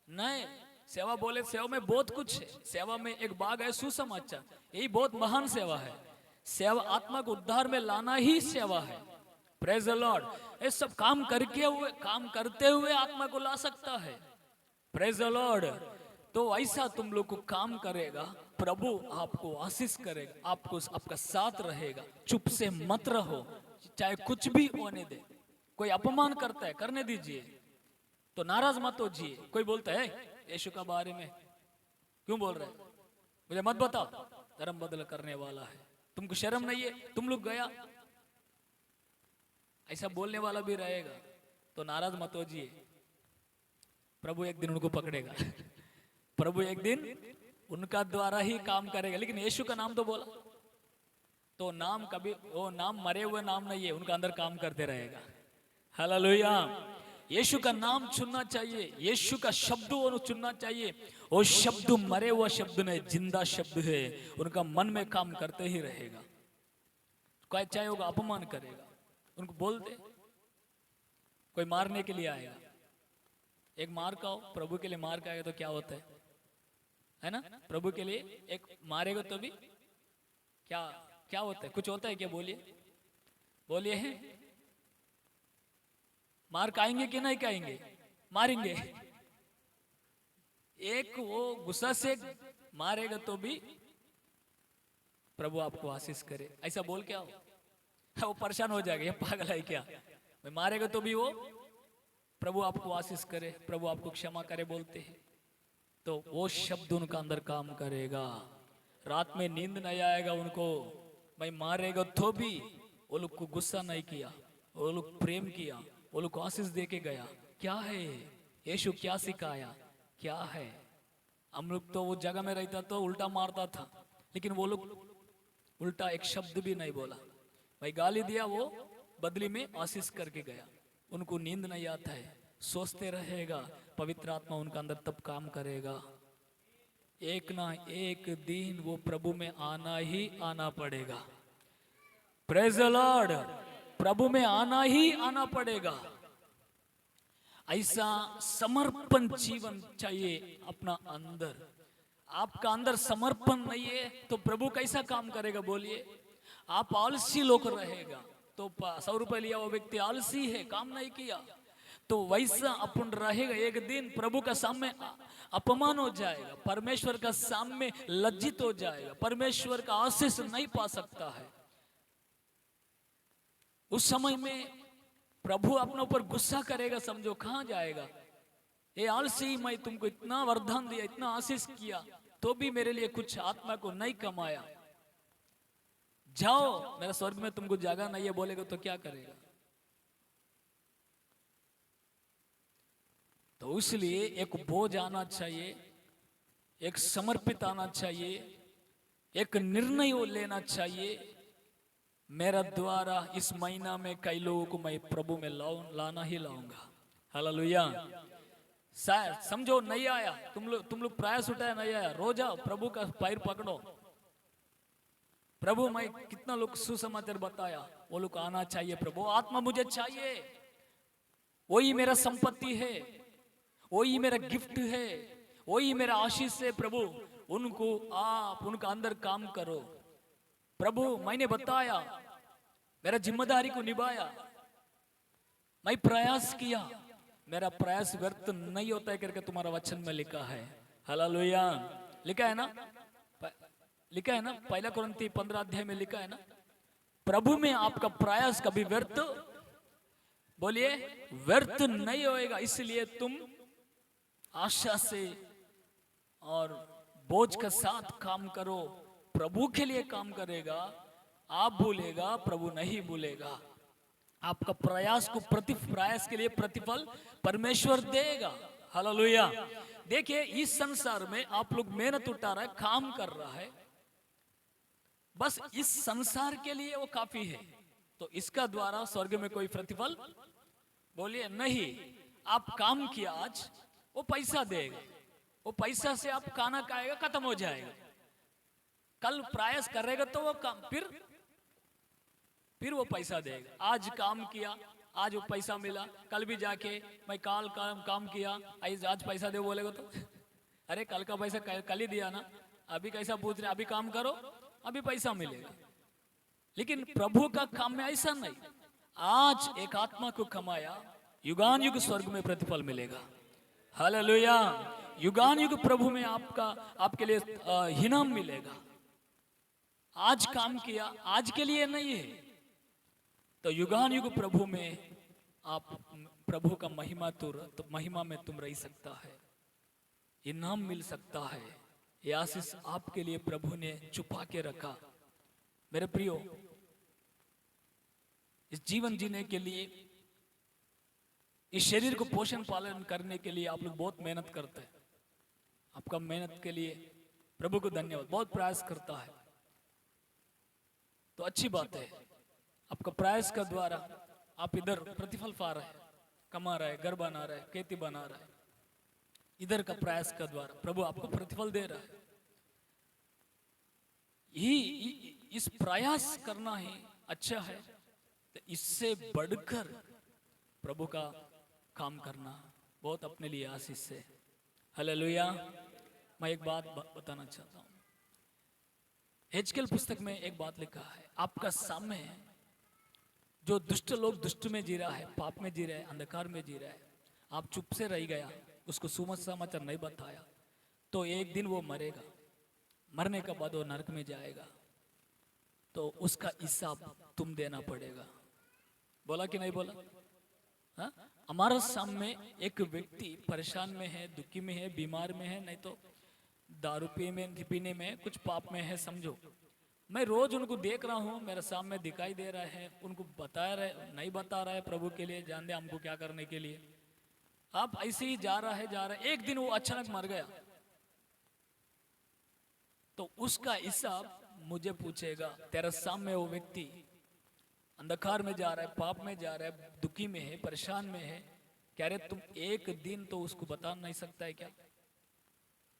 नहीं, सेवा बोले सेवा में बहुत कुछ है। सेवा में एक भाग है सुसमाचार, यही बहुत महान सेवा है। सेवा आत्मा को उद्धार में लाना ही सेवा है। Praise the Lord. ये सब काम करके हुए, काम करते हुए आत्मा को ला सकता है। Praise the Lord. तो ऐसा तुम लोग को काम करेगा, प्रभु आपको आशीष करेगा, आपको आपका साथ रहेगा। चुप से मत रहो, चाहे कुछ भी होने दे। कोई अपमान करता है, करने दीजिए, तो नाराज मत हो जिए। कोई बोलता है यीशु का बारे में क्यों बोल रहे, मुझे मत बताओ, धर्म बदल करने वाला है, तुमको शर्म नहीं है, तुम लोग गया, ऐसा बोलने वाला भी रहेगा, तो नाराज मत हो जिए। प्रभु एक दिन उनको पकड़ेगा, प्रभु एक दिन उनका द्वारा ही काम करेगा। लेकिन यीशु का नाम तो बोला, तो नाम कभी, वो नाम मरे हुए नाम नहीं है, उनका अंदर काम करते रहेगा। हालेलुया। यीशु का नाम चुनना चाहिए, यीशु का शब्द चुनना चाहिए। वो शब्द मरे हुआ शब्द नहीं, जिंदा शब्द है, उनका मन में काम करते ही रहेगा। कोई चाहे होगा अपमान करेगा, उनको बोल दे। कोई मारने के लिए आएगा, एक मार का हो, प्रभु के लिए मार का आएगा तो क्या होता है ना? प्रभु के लिए एक मारेगा तो भी क्या क्या होता है? कुछ होता है क्या? बोलिए, बोलिए है? मार खाएंगे कि नहीं खाएंगे? मारेंगे। एक वो गुस्सा से मारेगा तो भी प्रभु आपको आशीष करे, ऐसा बोल के आओ। वो परेशान हो जाएगा, ये पागल है क्या, भाई मारेगा तो भी वो प्रभु आपको आशीष करे, प्रभु आपको क्षमा करे बोलते हैं, तो वो शब्द उनका अंदर काम करेगा। रात में नींद नहीं आएगा उनको, भाई मारेगा तो भी वो लोग को गुस्सा नहीं किया, वो लोग प्रेम किया, वो लोग को आशीष दे के गया। क्या है यीशु, क्या सिखाया, क्या है। हम लोग तो वो जगह में रहता तो उल्टा मारता था, लेकिन वो लोग उल्टा एक शब्द भी नहीं बोला, भाई गाली दिया, वो बदली में आशीष करके गया। उनको नींद नहीं आता है, सोचते रहेगा, पवित्र आत्मा उनका अंदर तब काम करेगा। एक ना एक दिन वो प्रभु में आना ही आना पड़ेगा। प्रेज द लॉर्ड, प्रभु में आना ही आना पड़ेगा। ऐसा समर्पण जीवन चाहिए अपना अंदर। आपका अंदर समर्पण नहीं है तो प्रभु कैसा काम करेगा बोलिए। आप आलसी लोग रहेगा तो 100 रुपए लिया वो व्यक्ति आलसी है, काम नहीं किया, तो वैसा अपन रहेगा। एक दिन प्रभु का सामने अपमान हो जाएगा, परमेश्वर का सामने लज्जित हो जाएगा, परमेश्वर का आशीष नहीं पा सकता है। उस समय में प्रभु अपने ऊपर गुस्सा करेगा, समझो कहां जाएगा। ये आलसी, मैं तुमको इतना वरदान दिया, इतना आशीष किया, तो भी मेरे लिए कुछ आत्मा को नहीं कमाया, जाओ मेरा स्वर्ग में तुमको जगह नहीं है बोलेगा तो क्या करेगा। तो इसलिए एक बोझ आना चाहिए, एक समर्पित आना चाहिए, एक निर्णय लेना चाहिए। मेरा द्वारा इस महीना में कई लोगों को मैं प्रभु में लाना ही लाऊंगा। हालेलुया। शायद समझो नहीं आया, तुम लोग प्रयास उठाया नहीं आया, रोज आओ प्रभु का पैर पकड़ो। प्रभु मैं कितना लोग सुसमाचार बताया, वो लोग आना चाहिए। प्रभु आत्मा मुझे चाहिए, वही मेरा संपत्ति है, वही मेरा गिफ्ट है, वही मेरा आशीष है। प्रभु उनको आप उनका अंदर काम करो। प्रभु मैंने बताया, मेरा जिम्मेदारी को निभाया, मैं प्रयास किया, मेरा प्रयास व्यर्थ नहीं होता है करके तुम्हारा वचन में लिखा है। हालेलुया। लिखा है ना, लिखा है ना, 1 कुरिन्थी 15 अध्याय में लिखा है ना, प्रभु में आपका प्रयास कभी व्यर्थ, बोलिए व्यर्थ नहीं होएगा। इसलिए तुम आशा से और बोझ के साथ काम करो, प्रभु के लिए काम करेगा। आप भूलेगा, प्रभु नहीं भूलेगा। आपका प्रयास के लिए प्रतिफल परमेश्वर देगा। हालेलुया। देखिए इस संसार में आप लोग मेहनत उठा रहा है, काम कर रहा है, बस इस संसार के लिए वो काफी है, तो इसका द्वारा स्वर्ग में कोई प्रतिफल बोलिए नहीं। आप काम किया आज, वो पैसा देगा, वो पैसा से आप खाना खाएगा, खत्म हो जाएगा। कल प्रयास करेगा तो वो काम फिर वो पैसा देगा। आज काम किया, आज वो पैसा मिला, कल भी जाके मैं कल काम किया, आज पैसा दे बोलेगा तो अरे कल का पैसा कल ही दिया ना, अभी कैसा पूछ रहे, अभी काम करो अभी पैसा मिलेगा। लेकिन प्रभु का काम में ऐसा नहीं, आज एक आत्मा को कमाया, युगान युग स्वर्ग में प्रतिफल मिलेगा। हालेलुया। युगान युग प्रभु में आपके लिए इनाम मिलेगा। आज काम किया, आज के लिए नहीं है, तो युगान युग प्रभु में आप प्रभु का महिमा में तुम रह सकता है, इनाम मिल सकता है। यह आशीष आपके लिए प्रभु ने छुपा के रखा। मेरे प्रियो, इस जीवन जीने के लिए, इस शरीर को पोषण पालन करने के लिए आप लोग बहुत मेहनत करते हैं। आपका मेहनत के लिए प्रभु को धन्यवाद, बहुत प्रयास करता है, तो अच्छी बात है। आपका प्रयास का द्वारा आप इधर प्रतिफल पा रहे हैं, कमा रहे हैं, घर बना रहे हैं, खेती बना रहे हैं, इधर का प्रयास का द्वारा प्रभु आपको प्रतिफल दे रहा है। इस प्रयास करना ही अच्छा है, तो इससे बढ़कर प्रभु का काम करना बहुत अपने लिए आशीष है। हालेलुया। मैं एक बात बताना चाहता हूँ। हेजकेल पुस्तक में एक बात लिखा है, आपका सामने जो दुष्ट लोग दुष्ट में जी रहा है, पाप में जी रहा है, अंधकार में जी रहा है, आप चुप से रह गया, उसको सुसमाचार नहीं बताया, तो एक दिन वो मरेगा, मरने के बाद वो नरक में जाएगा। तो उसका हिसाब तुम देना पड़ेगा। बोला कि नहीं बोला? हाँ, हमारे सामने एक व्यक्ति परेशान में है, दुखी में है, बीमार में है, नहीं तो दारू पीने में कुछ पाप में है समझो। मैं रोज उनको देख रहा हूँ, मेरे सामने दिखाई दे रहा है, उनको नहीं बता रहा है प्रभु के लिए, जान दे हमको क्या करने के लिए। आप ऐसे ही जा रहा है, एक दिन वो अचानक मर गया, तो उसका हिसाब मुझे पूछेगा। तेरे सामने वो व्यक्ति अंधकार में जा रहा है, पाप में जा रहा है, दुखी में है, परेशान में है, कह रहे तुम एक दिन तो उसको बता नहीं सकता है क्या?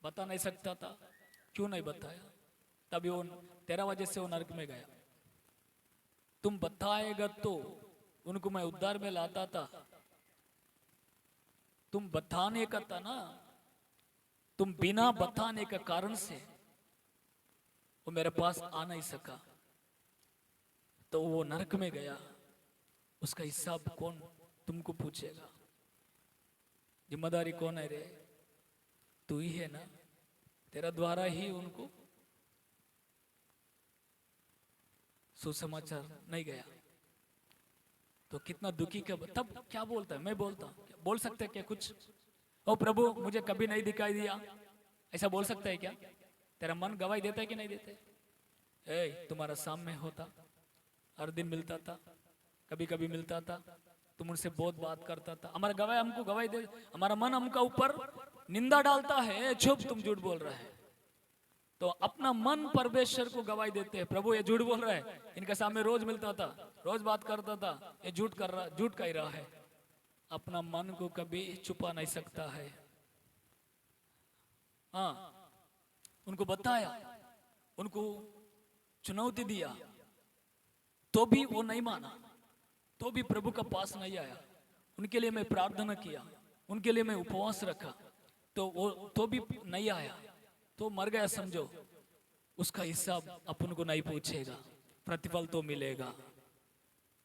बता नहीं सकता था, क्यों नहीं बताया? तभी वो तेरा वजह से वो नरक में गया। तुम बताएगा तो उनको मैं उद्धार में लाता था, तुम बताने का था ना, तुम बिना बताने का कारण से वो मेरे पास आ नहीं सका, तो वो नरक में गया। उसका हिसाब कौन तुमको पूछेगा? जिम्मेदारी कौन है रे? तू ही है ना, तेरा द्वारा ही उनको सुसमाचार नहीं गया। तो कितना दुखी का, तब क्या बोलता है? मैं बोलता बोल सकते क्या कुछ? ओ प्रभु मुझे कभी नहीं दिखाई दिया, ऐसा बोल सकता है क्या? तेरा मन गवाही देता है कि नहीं देते? तुम्हारा सामने होता, हर दिन मिलता था, कभी कभी मिलता था, तुम उनसे बहुत बात करता था, हमारा गवाही हमको गवाही दे, हमारा मन हमका ऊपर निंदा डालता है, चुप तुम झूठ बोल रहा है। तो अपना मन परमेश्वर को गवाही देते हैं, प्रभु ये झूठ बोल रहा है, इनके सामने रोज मिलता था, रोज बात करता था, ये झूठ कह रहा है। अपना मन को कभी छुपा नहीं सकता है। हाँ, उनको बताया, उनको चुनौती दिया, तो भी वो नहीं माना, तो भी प्रभु का पास नहीं आया। उनके लिए मैं प्रार्थना किया, उनके लिए मैं उपवास रखा, तो वो तो भी नहीं आया, तो मर गया समझो। उसका हिसाब अपन को नहीं पूछेगा, प्रतिफल तो मिलेगा।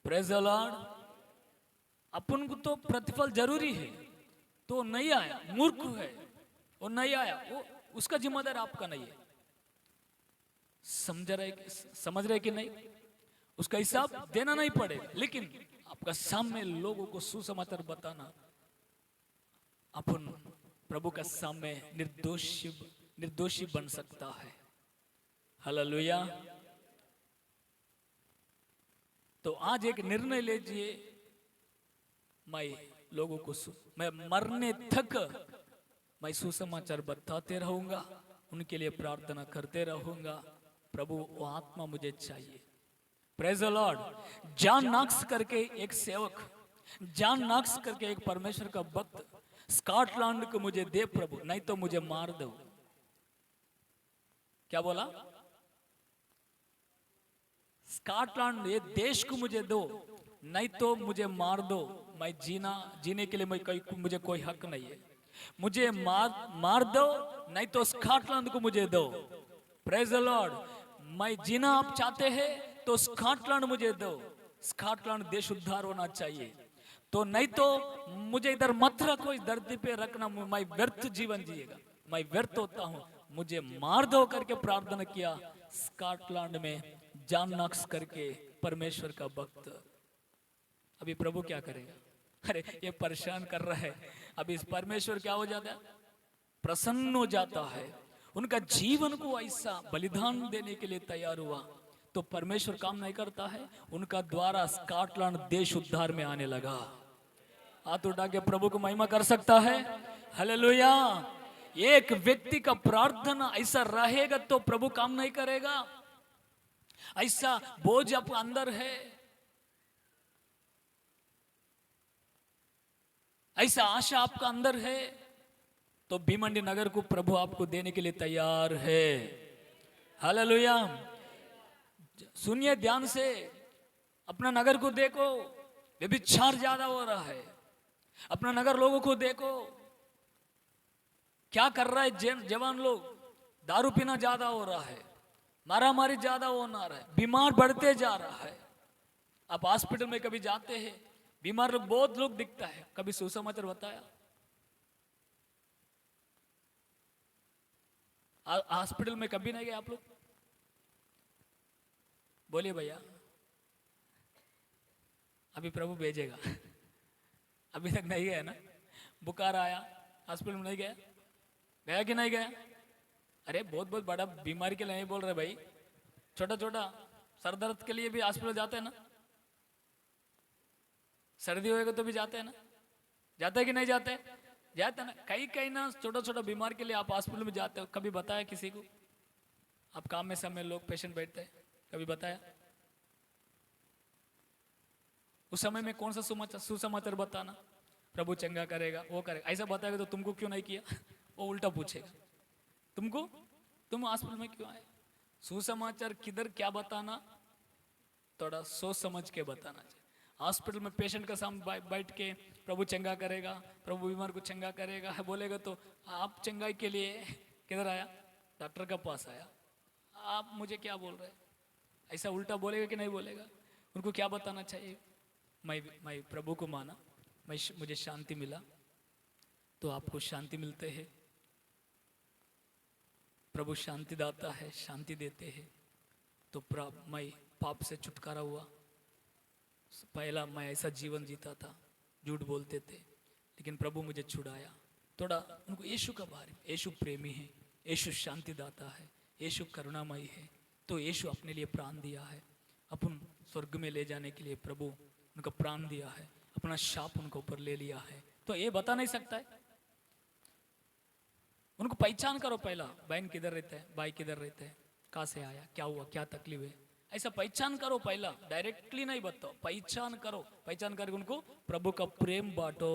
Praise the Lord. अपन को तो प्रतिफल जरूरी है, तो नहीं आया, मूर्ख है, वो नहीं आया, वो उसका जिम्मेदार आपका नहीं है। समझ रहे कि नहीं? उसका हिसाब देना नहीं पड़ेगा, लेकिन आपका सामने लोगों को सुसमाचार बताना, अपन प्रभु का सामने निर्दोषी बन सकता है। हालेलुया। तो आज एक निर्णय लीजिए, मैं लोगों को मैं मरने तक मैं सुसमाचार बताते रहूंगा, उनके लिए प्रार्थना करते रहूंगा। प्रभु वो आत्मा मुझे चाहिए। Praise the Lord. John Knox करके एक सेवक, जॉन नॉक्स करके एक परमेश्वर का भक्त स्कॉटलैंड को मुझे दे प्रभु, नहीं तो मुझे मार दो। क्या बोला? स्कॉटलैंड ये देश को मुझे दो, नहीं तो मुझे मार दो। मैं जीने के लिए मुझे कोई हक नहीं है। मुझे मार दो, नहीं तो स्कॉटलैंड को मुझे दो। Praise the Lord. मैं जीना आप चाहते हैं तो स्कॉटलैंड मुझे दो। स्कॉटलैंड देश उद्धार होना चाहिए, तो नहीं तो मुझे इधर मत रखो, इस धरती पे रखना। मैं व्यर्थ जीवन जिएगा, मैं व्यर्थ होता हूँ, मुझे मार दो करके प्रार्थना किया। स्कॉटलैंड में जॉन नॉक्स करके परमेश्वर का भक्त। अभी प्रभु क्या करेगा? अरे ये परेशान कर रहा है, अभी इस परमेश्वर क्या हो जाता है? प्रसन्न हो जाता है। उनका जीवन को ऐसा बलिदान देने के लिए तैयार हुआ, तो परमेश्वर काम नहीं करता है? उनका द्वारा स्कॉटलैंड देश उद्धार में आने लगा। हाथ उठा के प्रभु को महिमा कर सकता है? हालेलुया। एक व्यक्ति का प्रार्थना ऐसा रहेगा तो प्रभु काम नहीं करेगा? ऐसा बोझ आप अंदर है, ऐसा आशा आपका अंदर है, तो भीमंडी नगर को प्रभु आपको देने के लिए तैयार है। हालेलुया। सुनिए ध्यान से, अपना नगर को देखो, व्यभिचार ज्यादा हो रहा है। अपना नगर लोगों को देखो, क्या कर रहा है जवान लोग? दारू पीना ज्यादा हो रहा है, मारामारी ज्यादा होना रहा है, बीमार बढ़ते जा रहा है। आप हॉस्पिटल में कभी जाते हैं, बीमार लोग बहुत लोग दिखता है, कभी सुसमाचार बताया? हॉस्पिटल में कभी नहीं गए आप लोग? बोलिए भैया, अभी प्रभु भेजेगा। अभी तक नहीं गया ना? बुखार आया, हॉस्पिटल में नहीं गया? गया कि नहीं गया? अरे बहुत बहुत बड़ा बीमारी के लिए नहीं बोल रहे भाई, छोटा छोटा सर दर्द के लिए भी हॉस्पिटल जाते हैं ना? सर्दी होएगा तो भी जाते हैं ना? जाते हैं कि नहीं जाते? जाते हैं ना? कहीं कहीं ना छोटा छोटा बीमार के लिए आप हॉस्पिटल में जाते हो, कभी बताया किसी को? आप काम में समय लोग पेशेंट बैठते हैं, कभी बताया? उस समय में कौन सा सुसमाचार बताना? प्रभु चंगा करेगा, वो करेगा, ऐसा बताएगा तो तुमको क्यों नहीं किया? वो उल्टा पूछेगा तुमको, तुम हॉस्पिटल में क्यों आए? सुसमाचार किधर क्या बताना, थोड़ा सोच समझ के बताना चाहिए। हॉस्पिटल में पेशेंट का सामने बैठ के प्रभु चंगा करेगा, प्रभु बीमार को चंगा करेगा बोलेगा तो आप चंगाई के लिए किधर आया? डॉक्टर के पास आया। आप मुझे क्या बोल रहे हैं? ऐसा उल्टा बोलेगा कि नहीं बोलेगा? उनको क्या बताना चाहिए? मैं प्रभु को माना, मुझे शांति मिला, तो आपको शांति मिलते हैं। प्रभु शांति दाता है, शांति देते हैं। तो मैं पाप से छुटकारा हुआ। पहला मैं ऐसा जीवन जीता था, झूठ बोलते थे, लेकिन प्रभु मुझे छुड़ाया। थोड़ा उनको यीशु का बारे में, यीशु प्रेमी है, यीशु शांति दाता है, यीशु करुणामयी है, तो यीशु अपने लिए प्राण दिया है। अपन स्वर्ग में ले जाने के लिए प्रभु उनका प्राण दिया है, अपना शाप उनके ऊपर ले लिया है। तो ये बता नहीं सकता है? उनको पहचान करो पहला, बहन किधर रहता है, भाई किधर रहता है, कहाँ से आया, क्या हुआ, क्या तकलीफ है, ऐसा पहचान करो पहला, डायरेक्टली नहीं बताओ, पहचान करो। पहचान करके उनको प्रभु का प्रेम बांटो,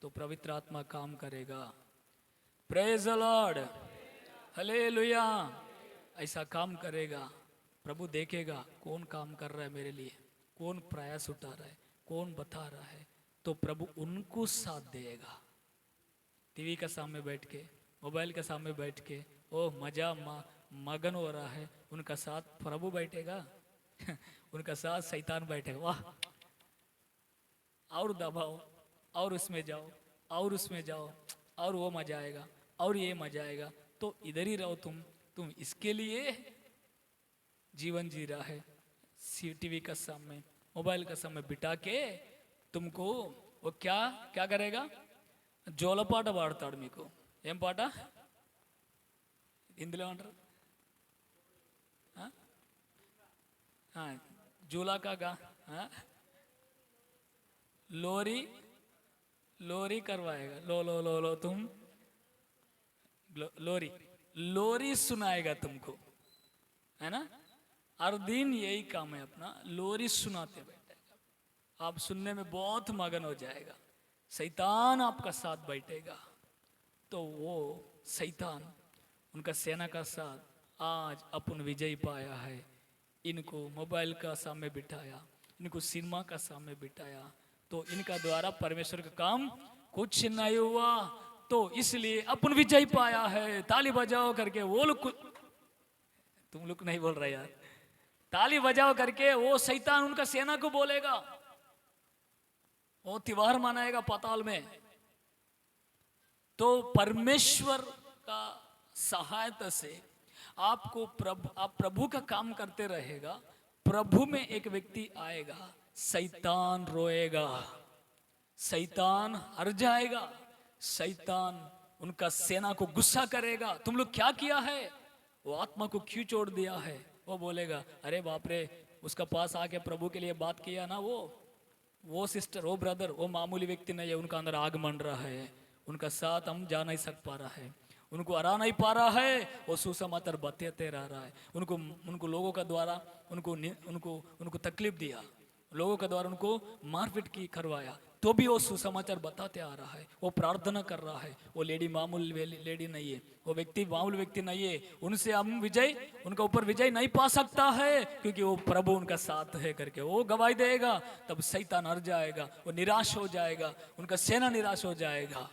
तो पवित्र आत्मा काम करेगा। Praise the Lord, hallelujah. ऐसा काम करेगा, प्रभु देखेगा कौन काम कर रहा है मेरे लिए, कौन प्रयास उठा रहा है, कौन बता रहा है, तो प्रभु उनको साथ देगा। टीवी का सामने बैठ के, मोबाइल के सामने बैठ के ओ मजा मगन हो रहा है, उनका साथ प्रभु बैठेगा। उनका साथ शैतान बैठेगा। वाह, और दबाओ, और उसमें जाओ, और उसमें जाओ, और वो मजा आएगा, और ये मजा आएगा। तो इधर ही रहो तुम इसके लिए जीवन जी रहा है। टीवी का सामने, मोबाइल का सामने बिठा के तुमको वो क्या क्या करेगा? జోలపాట పాడతాడు మీకు. ఏం పాట? ఇందులో ఏమంటారు? జూలా కాగా लोरी लोरी करवाएगा, लो लो लो लो तुम लोरी लोरी सुनाएगा तुमको, है ना? हर दिन यही काम है अपना, लोरी सुनाते बैठेगा। आप सुनने में बहुत मगन हो जाएगा। शैतान आपका साथ बैठेगा, तो वो शैतान उनका सेना का साथ आज अपन विजय पाया है। इनको मोबाइल का सामने बिठाया, इनको सिनेमा का सामने बिठाया, तो इनका द्वारा परमेश्वर का काम कुछ नहीं हुआ, तो इसलिए अपन विजय पाया है। ताली बजाओ करके वो लोग, तुम लोग नहीं बोल रहे यार, ताली बजाओ करके वो शैतान उनका सेना को बोलेगा, वो त्योहार मनाएगा पाताल में। तो परमेश्वर का सहायता से आपको आप प्रभु का काम करते रहेगा। प्रभु में एक व्यक्ति आएगा, शैतान रोएगा, शैतान हर जाएगा, शैतान उनका सेना को गुस्सा करेगा। तुम लोग क्या किया है? वो आत्मा को क्यों छोड़ दिया है? वो बोलेगा अरे बाप रे, उसका पास आके प्रभु के लिए बात किया ना, वो सिस्टर, वो ब्रदर, वो मामूली व्यक्ति नहीं है, उनका अंदर आग मंड रहा है, उनका साथ हम जा नहीं सक पा रहा है, उनको हरा नहीं पा रहा है, वो सुसमाचार बताते रह रहा है, उनको लोगों का द्वारा उनको तकलीफ दिया, लोगों के द्वारा उनको मारपीट की करवाया, तो भी वो सुसमाचार बताते आ रहा है, वो प्रार्थना कर रहा है। वो लेडी मामूली लेडी नहीं है, वो व्यक्ति मामूली व्यक्ति नहीं है, उनसे हम उनका ऊपर विजय नहीं पा सकता है, क्योंकि वो प्रभु उनका साथ है करके वो गवाही देगा। तब शैतान हर जाएगा, वो निराश हो जाएगा, उनका सेना निराश हो जाएगा।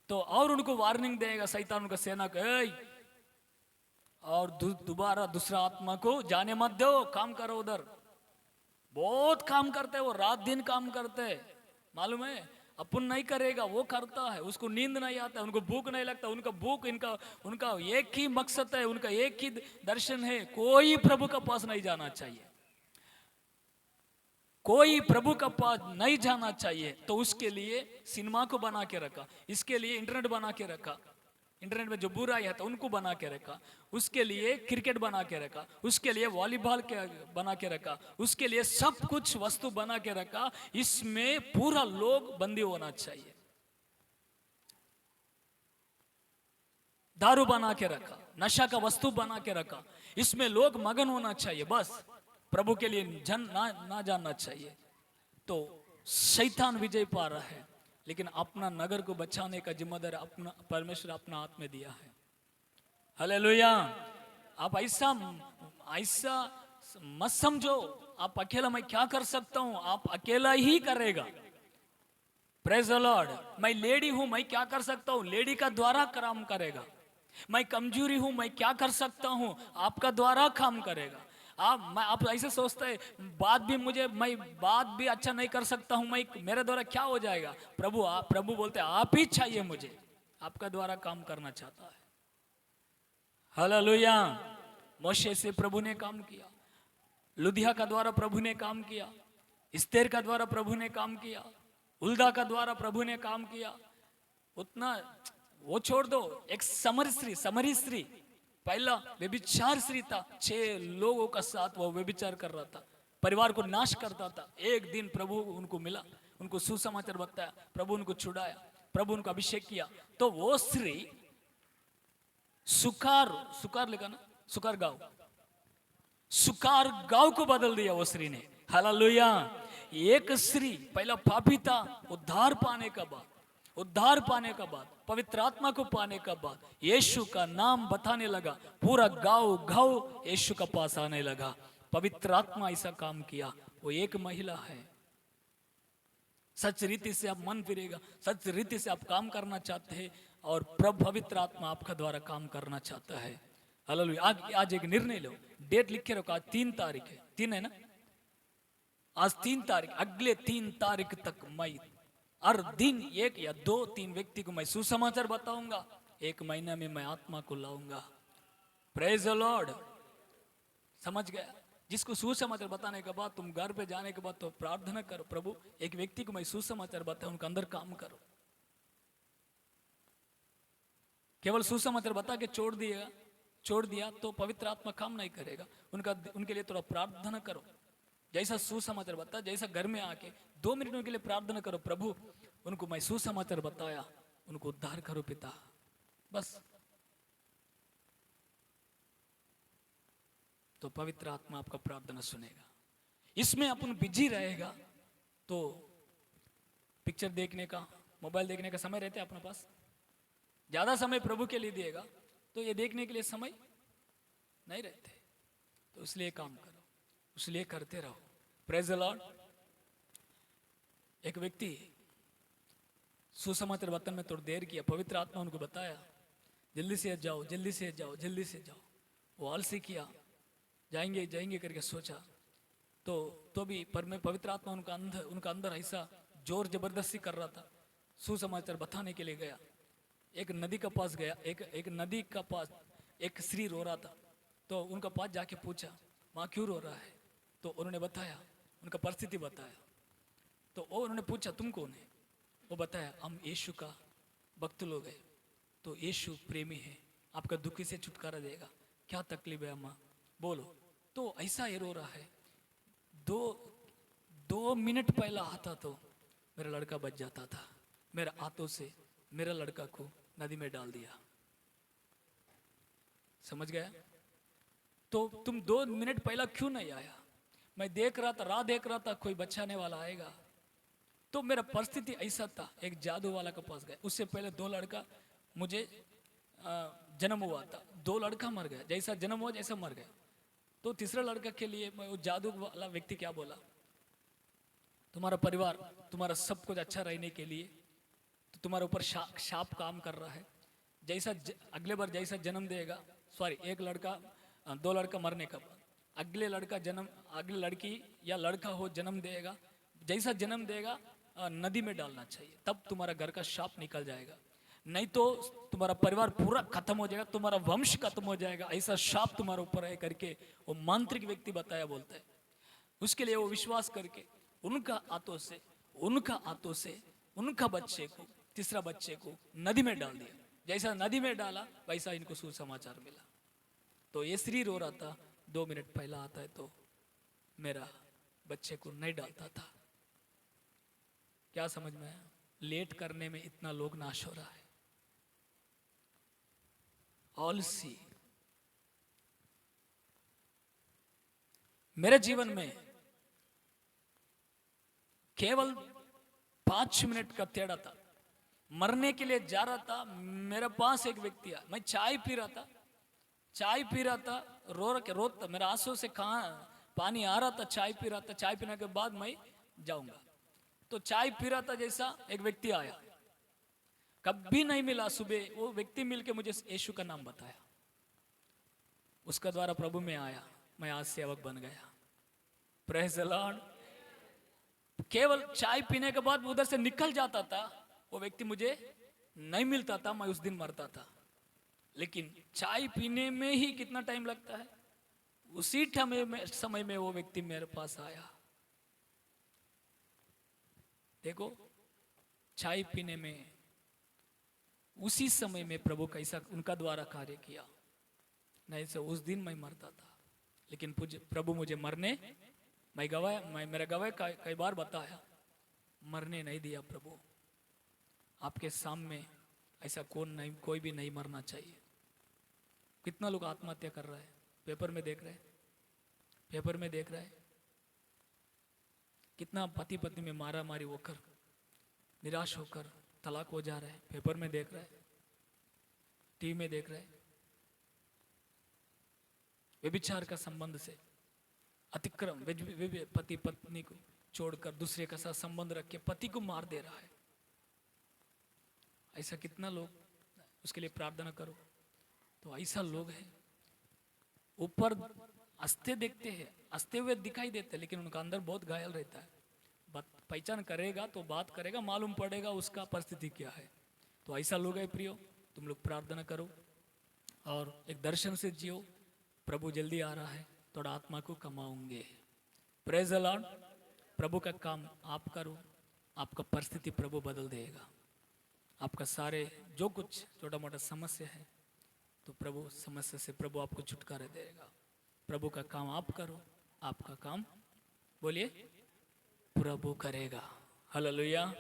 तो और उनको वार्निंग देगा शैतान, उनका सेना को, और दोबारा दूसरा आत्मा को जाने मत दो, काम करो उधर। बहुत काम करते हैं वो, रात दिन काम करते हैं, मालूम है? अपन नहीं करेगा, वो करता है, उसको नींद नहीं आता, उनको भूख नहीं लगता, उनका भूख इनका उनका एक ही मकसद है, उनका एक ही दर्शन है, कोई प्रभु का पास नहीं जाना चाहिए, कोई प्रभु का पास नहीं जाना चाहिए। तो उसके लिए सिनेमा को बना के रखा, इसके लिए इंटरनेट बना के रखा, इंटरनेट में जो बुराई है तो उनको बना के रखा, उसके लिए क्रिकेट बना के रखा, उसके लिए वॉलीबॉल के बना के रखा, उसके लिए सब कुछ वस्तु बना के रखा। इसमें पूरा लोग बंदी होना चाहिए। दारू बना के रखा, नशा का वस्तु बना के रखा, इसमें लोग मगन होना चाहिए, बस प्रभु के लिए जन ना जानना चाहिए। तो शैतान विजय पा रहा है, लेकिन अपना नगर को बचाने का जिम्मेदार अपना परमेश्वर अपना हाथ में दिया है। हालेलुया। आप ऐसा ऐसा मत समझो आप अकेला मैं क्या कर सकता हूं, आप अकेला ही करेगा। Praise the Lord. मैं लेडी हूं, मैं क्या कर सकता हूं, लेडी का द्वारा काम करेगा। मैं कमजोरी हूं, मैं क्या कर सकता हूं, आपका द्वारा काम करेगा। आप ऐसे सोचते हैं बात भी मैं बात भी अच्छा नहीं कर सकता हूं, मैं मेरे द्वारा क्या हो जाएगा। प्रभु बोलते हैं आप ही चाहिए मुझे, आपका द्वारा काम करना चाहता है। हालेलुया। मोशे से प्रभु ने काम किया, लुदिया का द्वारा प्रभु ने काम किया, इस्तेर का द्वारा प्रभु ने काम किया, उल्दा का द्वारा प्रभु ने काम किया। उतना वो छोड़ दो, एक समरी स्त्री पहला व्यभिचार स्त्री था, 6 लोगों का साथ वो व्यभिचार कर रहा था, परिवार को नाश करता था। एक दिन प्रभु उनको मिला, उनको सुसमाचार बताया, प्रभु उनको छुड़ाया, प्रभु उनको अभिषेक किया। तो वो स्त्री सुकार लिखा ना, सुकार गांव को बदल दिया वो स्त्री ने। हालेलुया। एक स्त्री पहला पापी था, उद्धार पाने का बाद पवित्र आत्मा को पाने का बाद यीशु का नाम बताने लगा, पूरा गांव यीशु का पास आने लगा। पवित्र आत्मा ऐसा काम किया। वो एक महिला है। सच रीति से आप मन फिरेगा, सच रीति से आप काम करना चाहते हैं और प्रभु पवित्र आत्मा आपका द्वारा काम करना चाहता है। हालेलुया। आज एक निर्णय लो, डेट लिख के रखो, आज 3 तारीख है, 3 है ना, आज 3 तारीख, अगले 3 तारीख तक मैं हर दिन 1 या 2-3 व्यक्ति को मैं सुसमाचार बताऊंगा। 1 महीना में मैं आत्मा को लाऊंगा। Praise the Lord. समझ गया। जिसको सुसमाचार बताने के बाद तुम घर पे जाने के बाद तो प्रार्थना करो, प्रभु एक व्यक्ति को मैं सुसमाचार बताऊं, उनके अंदर काम करो। केवल सुसमाचार बता के छोड़ दिया तो पवित्र आत्मा काम नहीं करेगा। उनके लिए थोड़ा प्रार्थना करो। जैसा सुसमाचार बता, जैसा घर में आके 2 मिनट उनके लिए प्रार्थना करो, प्रभु उनको मैं सुसमाचार बताया, उनको उद्धार करो पिता, बस। तो पवित्र आत्मा आपका प्रार्थना सुनेगा। इसमें अपन बिजी रहेगा तो पिक्चर देखने का, मोबाइल देखने का समय रहता है अपने पास, ज्यादा समय प्रभु के लिए दिएगा तो ये देखने के लिए समय नहीं रहते। तो इसलिए काम करो, इसलिए करते रहो। Praise the Lord. एक व्यक्ति सुसमाचार बताने में थोड़ी देर किया, पवित्र आत्मा उनको बताया जल्दी से जाओ, जल्दी से जाओ, जल्दी से जाओ। वो आलसी किया, जाएंगे करके सोचा तो भी पर मैं पवित्र आत्मा उनका अंदर ऐसा जोर जबरदस्ती कर रहा था। सुसमाचार बताने के लिए गया, एक नदी का पास गया, एक नदी का पास एक स्त्री रो रहा था। तो उनका पास जाके पूछा माँ क्यों रो रहा है। तो उन्होंने बताया, उनका परिस्थिति बताया। तो उन्होंने पूछा तुम कौन है। वो बताया हम यीशु का भक्त लोग हैं। तो यीशु प्रेमी है, आपका दुखी से छुटकारा देगा। क्या तकलीफ है अम्मा, बोलो। तो ऐसा ये रो रहा है। 2 मिनट पहला आता तो मेरा लड़का बच जाता था, मेरे हाथों से मेरा लड़का को नदी में डाल दिया। समझ गया। तो तुम 2 मिनट पहला क्यों नहीं आया। मैं देख रहा था, राह देख रहा था कोई बचाने वाला आएगा। तो मेरा परिस्थिति ऐसा था, एक जादू वाला के पास गया। उससे पहले 2 लड़का मुझे जन्म हुआ था, 2 लड़का मर गया, जैसा जन्म हुआ जैसा मर गया। तो तीसरा लड़का के लिए वो जादू वाला व्यक्ति क्या बोला, तुम्हारा परिवार, तुम्हारा सब कुछ अच्छा रहने के लिए तो तुम्हारे ऊपर शाप काम कर रहा है। जैसा अगले बार जैसा जन्म देगा, सॉरी 1 लड़का 2 लड़का मरने का बाद अगले लड़की या लड़का हो जन्म देगा, जैसा जन्म देगा नदी में डालना चाहिए, तब तुम्हारा घर का शाप निकल जाएगा। नहीं तो तुम्हारा परिवार पूरा खत्म हो जाएगा, तुम्हारा वंश खत्म हो जाएगा, ऐसा शाप तुम्हारे ऊपर है करके वो मांत्रिक व्यक्ति बताया बोलता है। उसके लिए वो विश्वास करके उनका हाथों से उनका बच्चे को, तीसरा बच्चे को नदी में डाल दिया। जैसा नदी में डाला वैसा इनको सुसमाचार मिला। तो ये श्री रो रहा था, 2 मिनट पहला आता है तो मेरा बच्चे को नहीं डालता था। क्या समझ में आया? लेट करने में इतना लोग नाश हो रहा है। आलसी। मेरे जीवन में केवल 5 मिनट का टेढ़ा था, मरने के लिए जा रहा था। मेरे पास एक व्यक्ति आया, मैं चाय पी रहा था, रोता, मेरे आंसू से कहाँ पानी आ रहा था, चाय पी रहा था। चाय पीने के बाद मैं जाऊंगा, तो चाय पी रहा था, जैसा एक व्यक्ति आया, कभी नहीं मिला। सुबह वो व्यक्ति मिलके मुझे यीशु का नाम बताया, उसका द्वारा प्रभु में आया, मैं आज सेवक बन गया। Praise the Lord. केवल चाय पीने के बाद उधर से निकल जाता था, वो व्यक्ति मुझे नहीं मिलता था, मैं उस दिन मरता था। लेकिन चाय पीने में ही कितना टाइम लगता है, उसी समय में वो व्यक्ति मेरे पास आया। देखो, चाय पीने में उसी समय में प्रभु कैसा उनका द्वारा कार्य किया। नहीं से उस दिन मैं मरता था, लेकिन प्रभु मुझे मरने, मेरा गवाह कई बार बताया, मरने नहीं दिया प्रभु। आपके सामने ऐसा कोई भी नहीं मरना चाहिए। कितना लोग आत्महत्या कर रहा है, पेपर में देख रहे हैं। कितना पति पत्नी में मारा मारी होकर, निराश होकर तलाक हो जा रहे हैं, पेपर में देख रहे हैं, टीवी में देख रहे हैं। व्यभिचार का संबंध से अतिक्रम, पति पत्नी को छोड़कर दूसरे के साथ संबंध रख के पति को मार दे रहा है। ऐसा कितना लोग, उसके लिए प्रार्थना करो। तो ऐसा लोग हैं, ऊपर हंसते देखते हैं, हंसते हुए दिखाई देते हैं, लेकिन उनका अंदर बहुत घायल रहता है। पहचान करेगा तो बात करेगा, मालूम पड़ेगा उसका परिस्थिति क्या है। तो ऐसा लोग है प्रियो, तुम लोग प्रार्थना करो और एक दर्शन से जियो। प्रभु जल्दी आ रहा है, थोड़ा आत्मा को कमाओगे। Praise the lord. प्रभु का काम आप करो, आपका परिस्थिति प्रभु बदल देगा। आपका सारे जो कुछ छोटा मोटा समस्या है, तो प्रभु समस्या से प्रभु आपको छुटकारा देगा। प्रभु का काम आप करो, आपका काम बोलिए प्रभु करेगा। हालेलुया।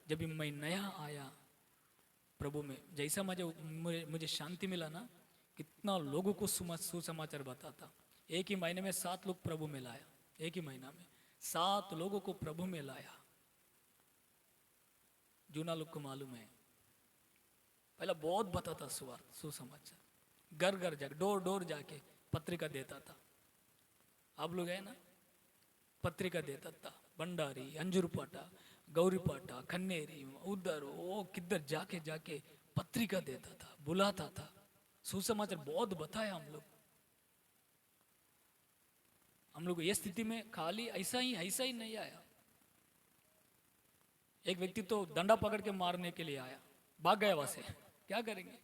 जब भी मैं नया आया प्रभु में, जैसा मुझे शांति मिला ना, कितना लोगों को सुसमाचार बताता। एक ही महीने में 7 लोग प्रभु में लाया, एक ही महीना में 7 लोगों को प्रभु में लाया। जूना लोग को मालूम है, पहला बहुत बताता सुसमाचार, घर घर जाके, डोर डोर जाके पत्रिका देता था। आप लोग है ना, पत्रिका देता था, भंडारी, अंजुरपाटा, गौरीपाटा, खन्नेरी, उधर वो किधर जाके जाके पत्रिका देता था, बुलाता था। सुसमाचार बहुत बताया हम लोग ये स्थिति में खाली ऐसा ही नहीं आया। एक व्यक्ति तो डंडा पकड़ के मारने के लिए आया, भाग गया वहां से। क्या करेंगे?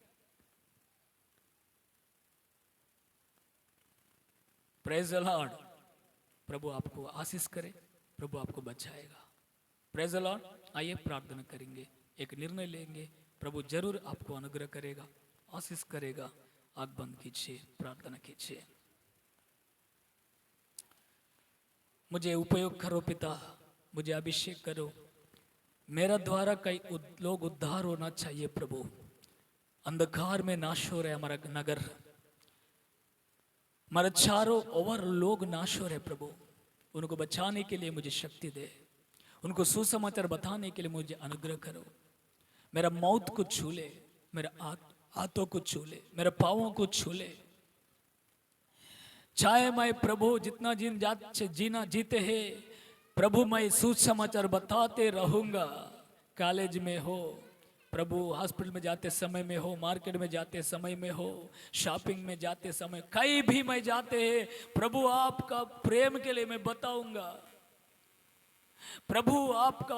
Praise the lord. प्रभु आपको आशीष करे, प्रभु आपको बचाएगा। Praise the Lord. आइए प्रार्थना करेंगे, एक निर्णय लेंगे, प्रभु जरूर आपको अनुग्रह करेगा, आशीष करेगा। आग बंद कीजिए, प्रार्थना कीजिए। मुझे उपयोग करो पिता, मुझे अभिषेक करो, मेरा द्वारा कई लोग उद्धार होना चाहिए प्रभु। अंधकार में नाश हो रहे हमारा नगर, हमारे चारों ओर लोग नाश हो रहे प्रभु। उनको बचाने के लिए मुझे शक्ति दे, उनको सुसमाचार बताने के लिए मुझे अनुग्रह करो। मेरा मौत को छू ले, मेरे हाथों को छू ले, मेरे पाँवों को छू ले। चाहे मैं प्रभु जितना जीना जीते हैं प्रभु, मैं सुसमाचार बताते रहूंगा। कॉलेज में हो प्रभु, हॉस्पिटल में जाते समय में हो, मार्केट में जाते समय में हो, शॉपिंग में जाते समय, कहीं भी मैं जाते हैं प्रभु आपका प्रेम के लिए मैं बताऊंगा। प्रभु आपका